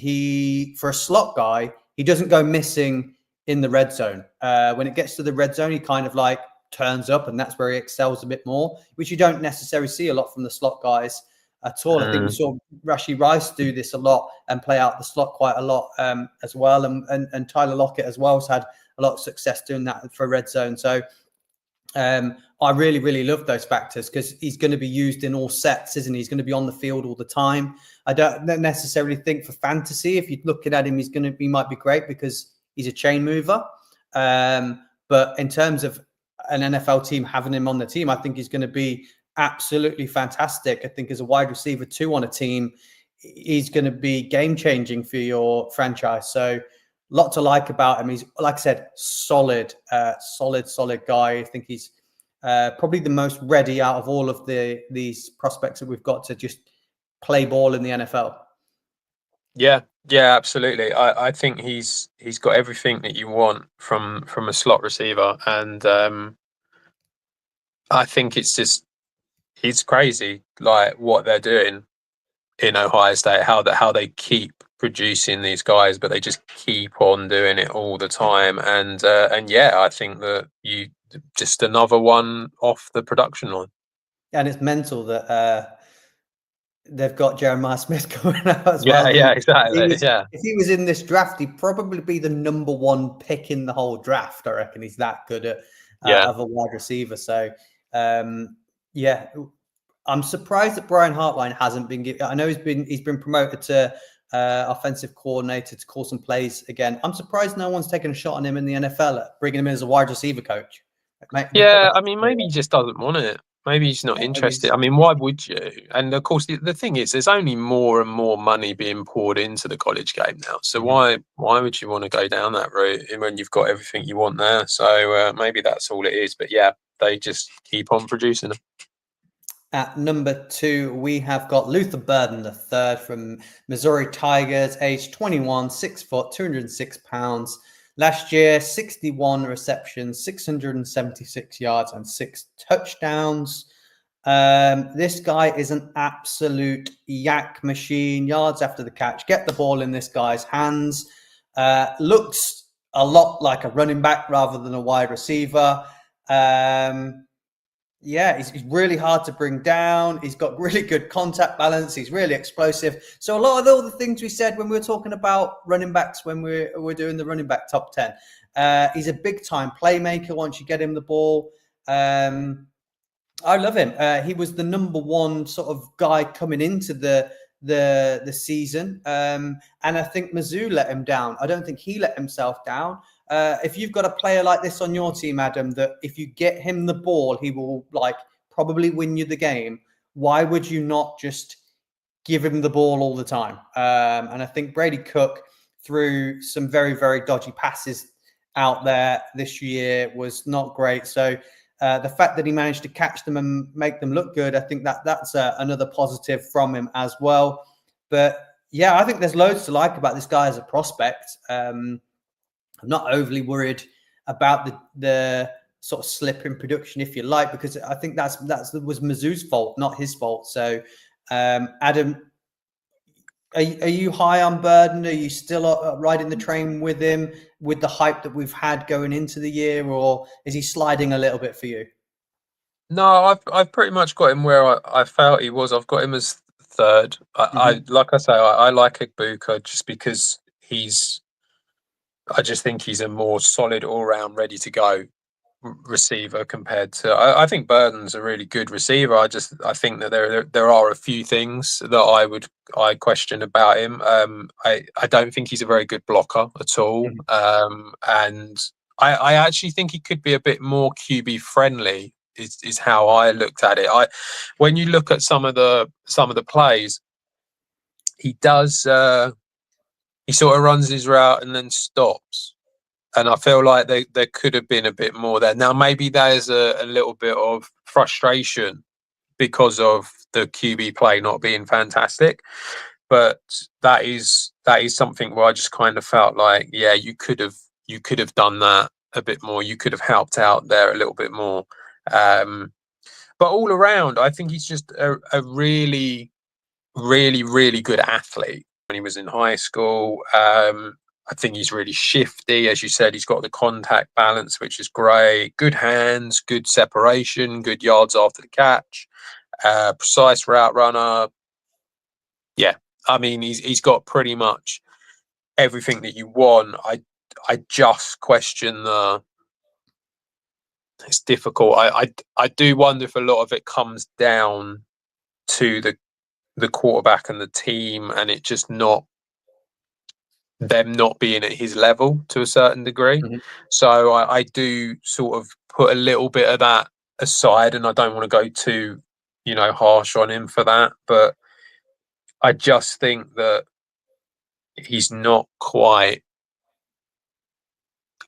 for a slot guy, he doesn't go missing in the red zone. When it gets to the red zone, he kind of like turns up, and that's where he excels a bit more, which you don't necessarily see a lot from the slot guys at all. I think we saw Rashee Rice do this a lot and play out the slot quite a lot as well. And Tyler Lockett as well has had a lot of success doing that for red zone. So I really, really love those factors because he's going to be used in all sets, isn't he? He's going to be on the field all the time. I don't necessarily think for fantasy, if you're looking at him, he might be great because he's a chain mover. But in terms of an NFL team having him on the team, I think he's going to be absolutely fantastic. I think as a wide receiver 2 on a team, he's going to be game changing for your franchise. So a lot to like about him. He's, like I said, solid guy. I think he's probably the most ready out of all of these prospects that we've got to just play ball in the NFL. Yeah, absolutely. I think he's got everything that you want from a slot receiver, and I think it's crazy like what they're doing in Ohio State, how they keep producing these guys, but they just keep on doing it all the time. And I think that you just another one off the production line. And it's mental that they've got Jeremiah Smith coming out as well. Yeah, exactly. If he was in this draft, he'd probably be the number 1 pick in the whole draft. I reckon he's that good at of a wide receiver. So I'm surprised that Brian Hartline hasn't been given. I know he's been promoted to offensive coordinator to call some plays again. I'm surprised no one's taken a shot on him in the NFL, bringing him in as a wide receiver coach. I mean, maybe he just doesn't want it. Maybe he's not interested. I mean, why would you? And of course, the thing is, there's only more and more money being poured into the college game now. So why would you want to go down that route when you've got everything you want there? So maybe that's all it is. But yeah, they just keep on producing them. At number 2, we have got Luther Burden III from Missouri Tigers, age 21, 6 foot, 206 pounds. Last year, 61 receptions, 676 yards, and 6 touchdowns. This guy is an absolute yak machine. Yards after the catch. Get the ball in this guy's hands. Looks a lot like a running back rather than a wide receiver. He's really hard to bring down. He's got really good contact balance. He's really explosive. So a lot of all the things we said when we were talking about running backs, when we're doing the running back top 10, he's a big time playmaker once you get him the ball. I love him. He was the number 1 sort of guy coming into the season. And I think Mizzou let him down. I don't think he let himself down. If you've got a player like this on your team, Adam, that if you get him the ball, he will probably win you the game. Why would you not just give him the ball all the time? And I think Brady Cook threw some very, very dodgy passes out there this year was not great. So the fact that he managed to catch them and make them look good, I think that's another positive from him as well. But yeah, I think there's loads to like about this guy as a prospect. I'm not overly worried about the sort of slip in production, if you like, because I think that was Mizzou's fault, not his fault. So, Adam, are you high on Burden? Are you still riding the train with him with the hype that we've had going into the year, or is he sliding a little bit for you? No, I've pretty much got him where I felt he was. I've got him as third. I like I say, I like Egbuka just because I just think he's a more solid, all round, ready to go receiver compared to. I think Burden's a really good receiver. I think that there are a few things that I question about him. I don't think he's a very good blocker at all. And I actually think he could be a bit more QB friendly. Is how I looked at it. When you look at some of the plays, he does. He sort of runs his route and then stops. And I feel like there could have been a bit more there. Now, maybe there's a little bit of frustration because of the QB play not being fantastic. But that is something where I just kind of felt like, yeah, you could have done that a bit more. You could have helped out there a little bit more. But all around, I think he's just a really, really, really good athlete. When he was in high school, I think he's really shifty. As you said, he's got the contact balance, which is great. Good hands, good separation, good yards after the catch, precise route runner. Yeah, I mean, he's got pretty much everything that you want. I just question it's difficult. I do wonder if a lot of it comes down to the quarterback and the team, and it just not them not being at his level to a certain degree. So I do sort of put a little bit of that aside, and I don't want to go too, harsh on him for that. But I just think that he's not quite.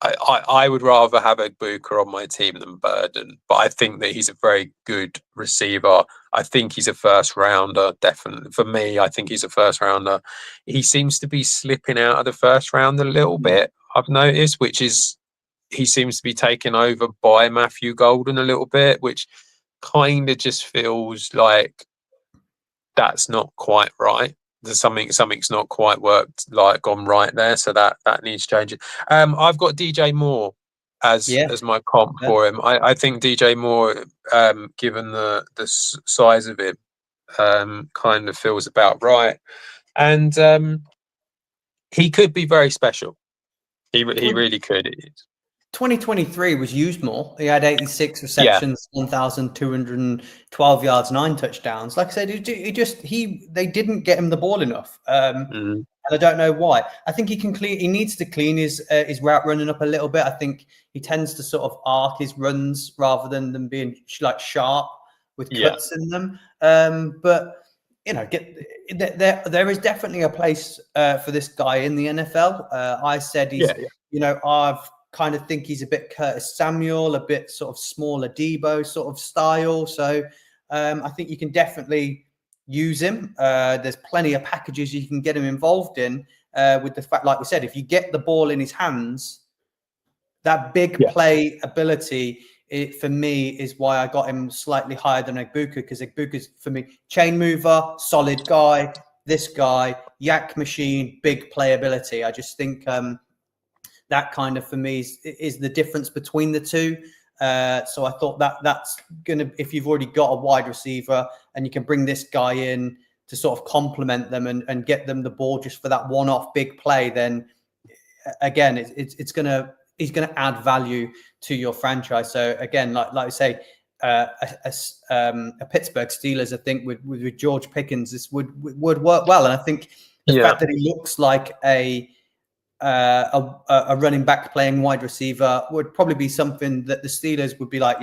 I would rather have Egbuka on my team than Burden, but I think that he's a very good receiver. I think he's a first rounder, definitely. For me, I think he's a first rounder. He seems to be slipping out of the first round a little bit, I've noticed, which is he seems to be taken over by Matthew Golden a little bit, which kind of just feels like that's not quite right. There's something's not quite gone right there, so that needs changing. I've got DJ Moore as my comp for him. I think DJ Moore, given the size of him, kind of feels about right, and he could be very special. He really could. 2023 was used more. He had 86 receptions, 1,212 yards, 9 touchdowns. Like I said, they didn't get him the ball enough, and I don't know why. I think he needs to clean his route running up a little bit. I think he tends to sort of arc his runs rather than them being like sharp with cuts in them. But there is definitely a place for this guy in the NFL. I said I've kind of think he's a bit Curtis Samuel, a bit sort of smaller Debo sort of style. So I think you can definitely use him. There's plenty of packages you can get him involved in with the fact, like we said, if you get the ball in his hands, that big play ability, for me, is why I got him slightly higher than Egbuka, because Egbuka's, for me, chain mover, solid guy. This guy, yak machine, big playability. I just think that kind of, for me, is the difference between the two. So I thought that's going to, if you've already got a wide receiver and you can bring this guy in to sort of complement them and get them the ball just for that one-off big play, then again, he's going to add value to your franchise. So again, like I say, a Pittsburgh Steelers, I think with George Pickens, this would work well. And I think the fact that he looks like a running back playing wide receiver would probably be something that the Steelers would be like,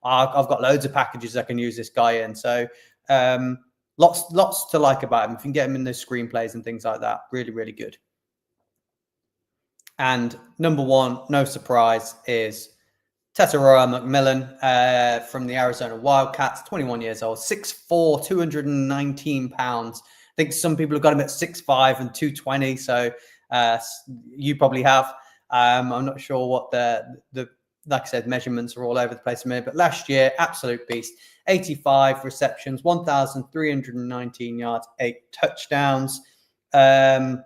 I've got loads of packages I can use this guy in. So lots to like about him. If you can get him in those screenplays and things like that, really, really good. And number one, no surprise, is Tetairoa McMillan from the Arizona Wildcats, 21 years old, 6'4", 219 pounds. I think some people have got him at 6'5" and 220. So you probably have. I'm not sure what the like I said, measurements are all over the place a minute. But last year, absolute beast. 85 receptions, 1,319 yards, 8 touchdowns. Former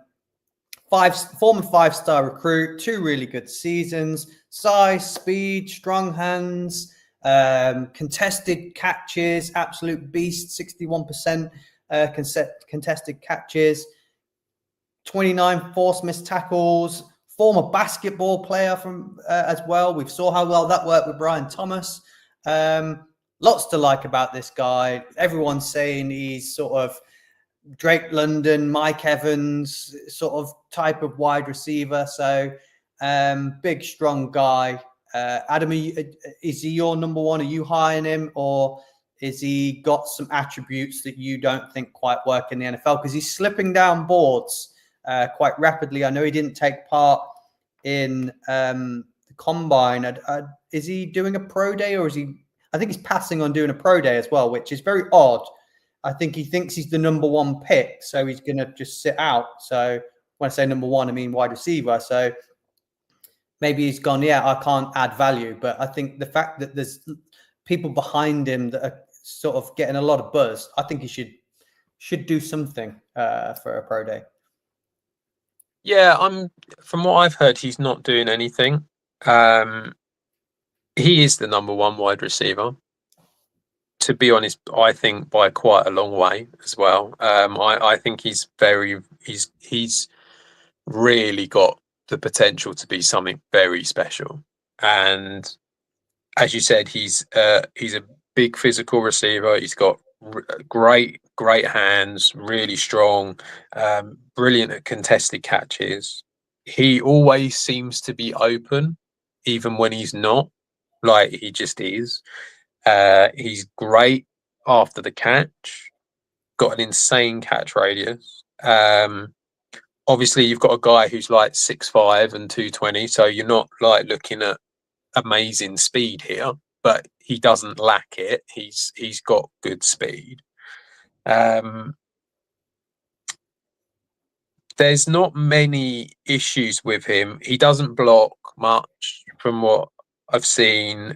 5-star recruit, 2 really good seasons. Size, speed, strong hands, contested catches, absolute beast. 61% contested catches, 29 forced missed tackles. Former basketball player from as well. We saw how well that worked with Brian Thomas. Lots to like about this guy. Everyone's saying he's sort of Drake London, Mike Evans sort of type of wide receiver. So big, strong guy. Adam, is he your number one? Are you high on him, or is he got some attributes that you don't think quite work in the NFL? Because he's slipping down boards quite rapidly. I know he didn't take part in the combine. Is he doing a pro day, or is he? I think he's passing on doing a pro day as well, which is very odd. I think he thinks he's the number one pick, so he's going to just sit out. So when I say number one, I mean wide receiver. So maybe he's gone, yeah, I can't add value. But I think the fact that there's people behind him that are sort of getting a lot of buzz, I think he should do something for a pro day. Yeah, from what I've heard, he's not doing anything. He is the number one wide receiver. To be honest, I think by quite a long way as well. I think he's really got the potential to be something very special. And as you said, he's a big physical receiver. He's got great hands, really strong, brilliant at contested catches. He always seems to be open, even when he's not. Like, he just is. He's great after the catch. Got an insane catch radius. Obviously, you've got a guy who's like 6'5" and 220, so you're not like looking at amazing speed here, but he doesn't lack it. He's got good speed. There's not many issues with him. He doesn't block much from what I've seen.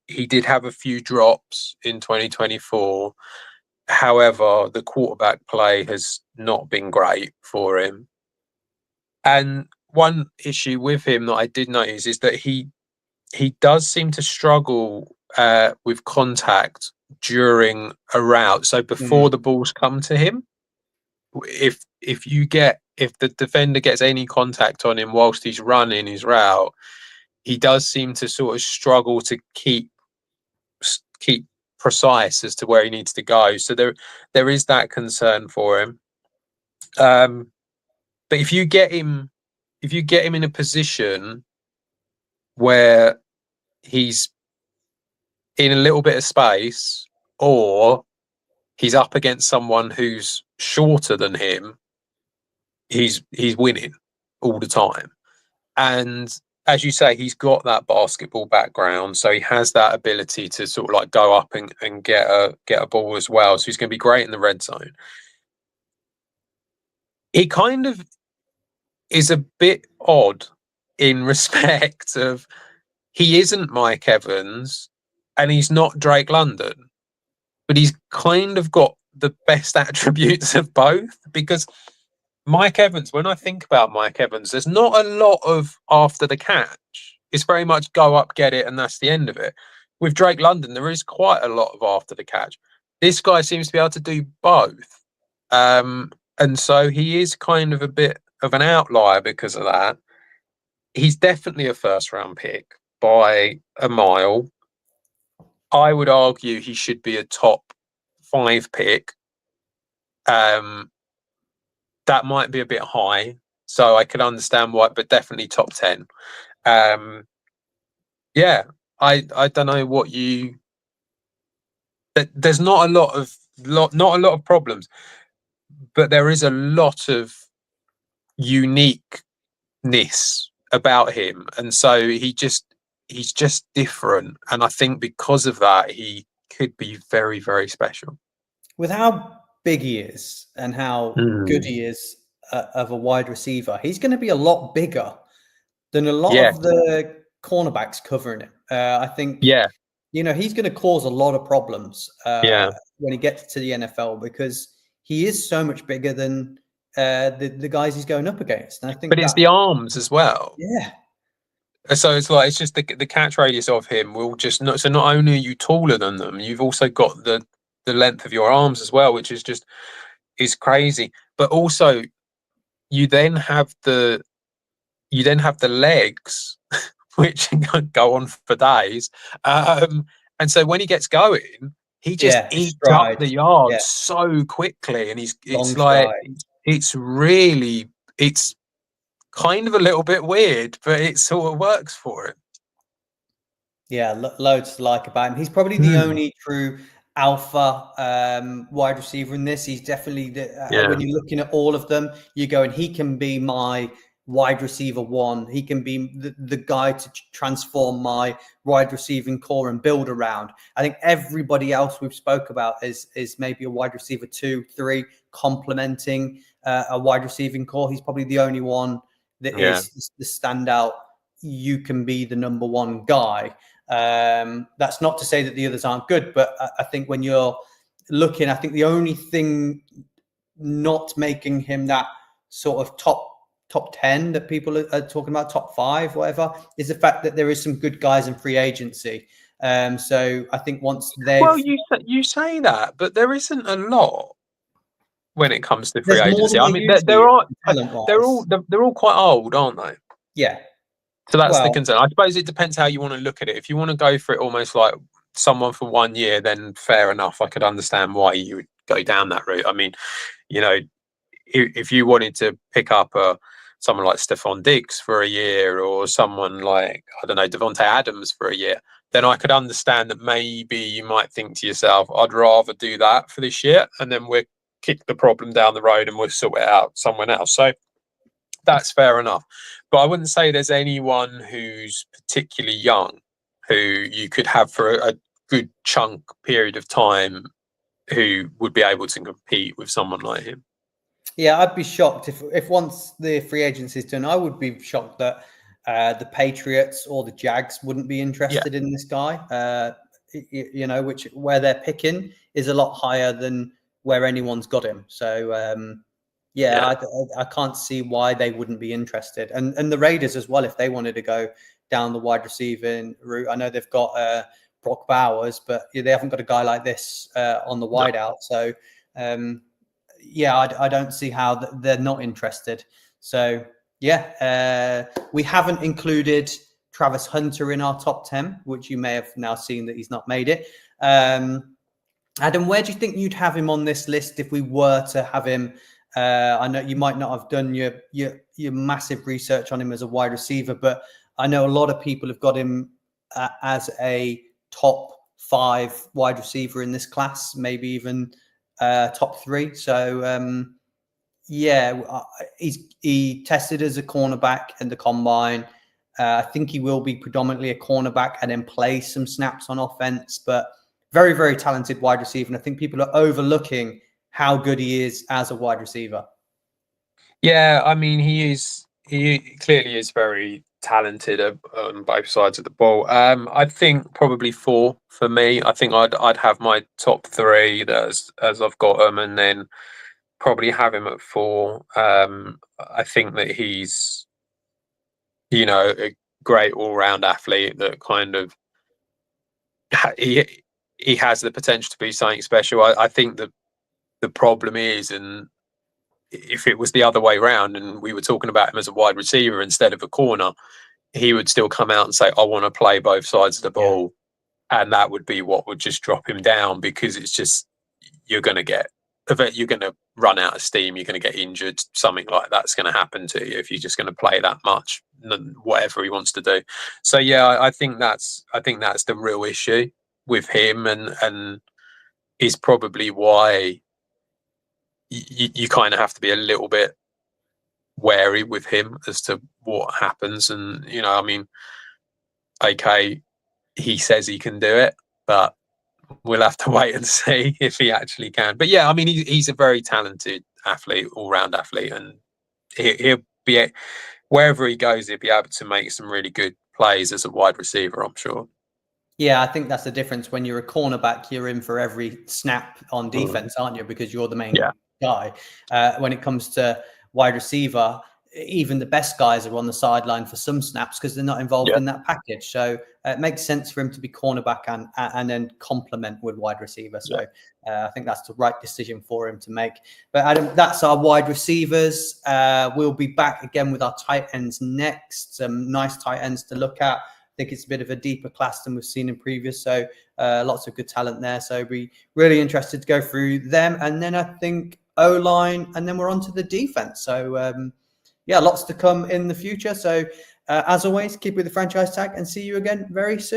He did have a few drops in 2024. However, the quarterback play has not been great for him. And one issue with him that I did notice is that he does seem to struggle with contact during a route. So before the balls come to him, if the defender gets any contact on him whilst he's running his route, he does seem to sort of struggle to keep precise as to where he needs to go. So there is that concern for him. But if you get him in a position where he's in a little bit of space, or he's up against someone who's shorter than him, he's winning all the time. And as you say, he's got that basketball background, so he has that ability to sort of like go up and get a ball as well. So he's going to be great in the red zone. He kind of is a bit odd in respect of he isn't Mike Evans and he's not Drake London, but he's kind of got the best attributes of both. Because Mike Evans, when I think about Mike Evans, there's not a lot of after the catch. It's very much go up, get it, and that's the end of it. With Drake London, there is quite a lot of after the catch. This guy seems to be able to do both. And so he is kind of a bit of an outlier because of that. He's definitely a first-round pick by a mile. I would argue he should be a top 5 pick. That might be a bit high, so I can understand why, but definitely top 10. Yeah, I don't know what you. There's not a lot of problems, but there is a lot of uniqueness about him, and so he's just different, and I think because of that he could be very, very special. With how big he is and how good he is of a wide receiver, he's going to be a lot bigger than a lot Yeah, of the cornerbacks covering him. I think, yeah, he's going to cause a lot of problems yeah. when he gets to the NFL because he is so much bigger than the guys he's going up against. And I think But it's that, the arms as well. yeah, So it's like it's just the catch radius of him will just not. So not only are you taller than them, you've also got the length of your arms as well, which is crazy. But also you then have the legs, which can go on for days. And so when he gets going, he just yeah, his eats up stride, the yeah, yards so quickly, and long stride. it's kind of a little bit weird, but it sort of works for him. Yeah, loads to like about him. He's probably the only true alpha wide receiver in this. He's definitely when you're looking at all of them, you go and he can be my wide receiver one. He can be the guy to transform my wide receiving core and build around. I think everybody else we've spoke about is maybe a wide receiver 2, 3, complementing a wide receiving core. He's probably the only one that is the standout. You can be the number one guy. That's not to say that the others aren't good, but I think when you're looking, I think the only thing not making him that sort of top 10 that people are talking about, top 5, whatever, is the fact that there is some good guys in free agency. So I think once they've... Well, you say that, but there isn't a lot when it comes to free There's more agency. than I there mean, used to there be, are talent-wise. they're all quite old, aren't they? Yeah. So that's the Well, concern. I suppose it depends how you want to look at it. If you want to go for it almost like someone for 1 year, then fair enough. I could understand why you would go down that route. I mean, if you wanted to pick up someone like Stephon Diggs for a year, or someone like, I don't know, Devontae Adams for a year, then I could understand that maybe you might think to yourself, I'd rather do that for this year, and then we'll kick the problem down the road and we'll sort it out somewhere else. So that's fair enough. But I wouldn't say there's anyone who's particularly young who you could have for a good chunk period of time who would be able to compete with someone like him. yeah, I'd be shocked if once the free agency is done, I would be shocked that the Patriots or the Jags wouldn't be interested in this guy. Where they're picking is a lot higher than where anyone's got him. So I can't see why they wouldn't be interested. And the Raiders as well, if they wanted to go down the wide receiving route. I know they've got Brock Bowers, but they haven't got a guy like this on the wide out. So I don't see how they're not interested. So we haven't included Travis Hunter in our top 10, which you may have now seen that he's not made it. Adam, where do you think you'd have him on this list if we were to have him? I know you might not have done your massive research on him as a wide receiver, but I know a lot of people have got him as a top 5 wide receiver in this class, maybe even top 3. So he tested as a cornerback in the combine. I think he will be predominantly a cornerback and then play some snaps on offense, but very, very talented wide receiver. And I think people are overlooking how good he is as a wide receiver. Yeah, I mean, he clearly is very talented on both sides of the ball. I think probably 4 for me. I think I'd have my top 3 as I've got them, and then probably have him at 4. I think that he's, a great all-round athlete that kind of he has the potential to be something special. I think that the problem is, and if it was the other way around and we were talking about him as a wide receiver instead of a corner, he would still come out and say, I want to play both sides of the ball. Yeah. And that would be what would just drop him down, because it's just, you're going to run out of steam. You're going to get injured. Something like that's going to happen to you if you're just going to play that much, whatever he wants to do. So, yeah, I think that's the real issue with him, and is probably why you kind of have to be a little bit wary with him as to what happens. And, you know, I mean, okay, he says he can do it, but we'll have to wait and see if he actually can. But yeah, I mean, he's a very talented athlete, all-round athlete, and he'll be, wherever he goes, he'll be able to make some really good plays as a wide receiver, I'm sure. Yeah, I think that's the difference. When you're a cornerback, you're in for every snap on defense, aren't you? Because you're the main guy. When it comes to wide receiver, even the best guys are on the sideline for some snaps because they're not involved in that package. So it makes sense for him to be cornerback and then complement with wide receiver. So I think that's the right decision for him to make. But Adam, that's our wide receivers. We'll be back again with our tight ends next. Some nice tight ends to look at. I think it's a bit of a deeper class than we've seen in previous. So lots of good talent there. So be really interested to go through them. And then I think O-line, and then we're on to the defense. So yeah, lots to come in the future. So as always, keep with the franchise tag and see you again very soon.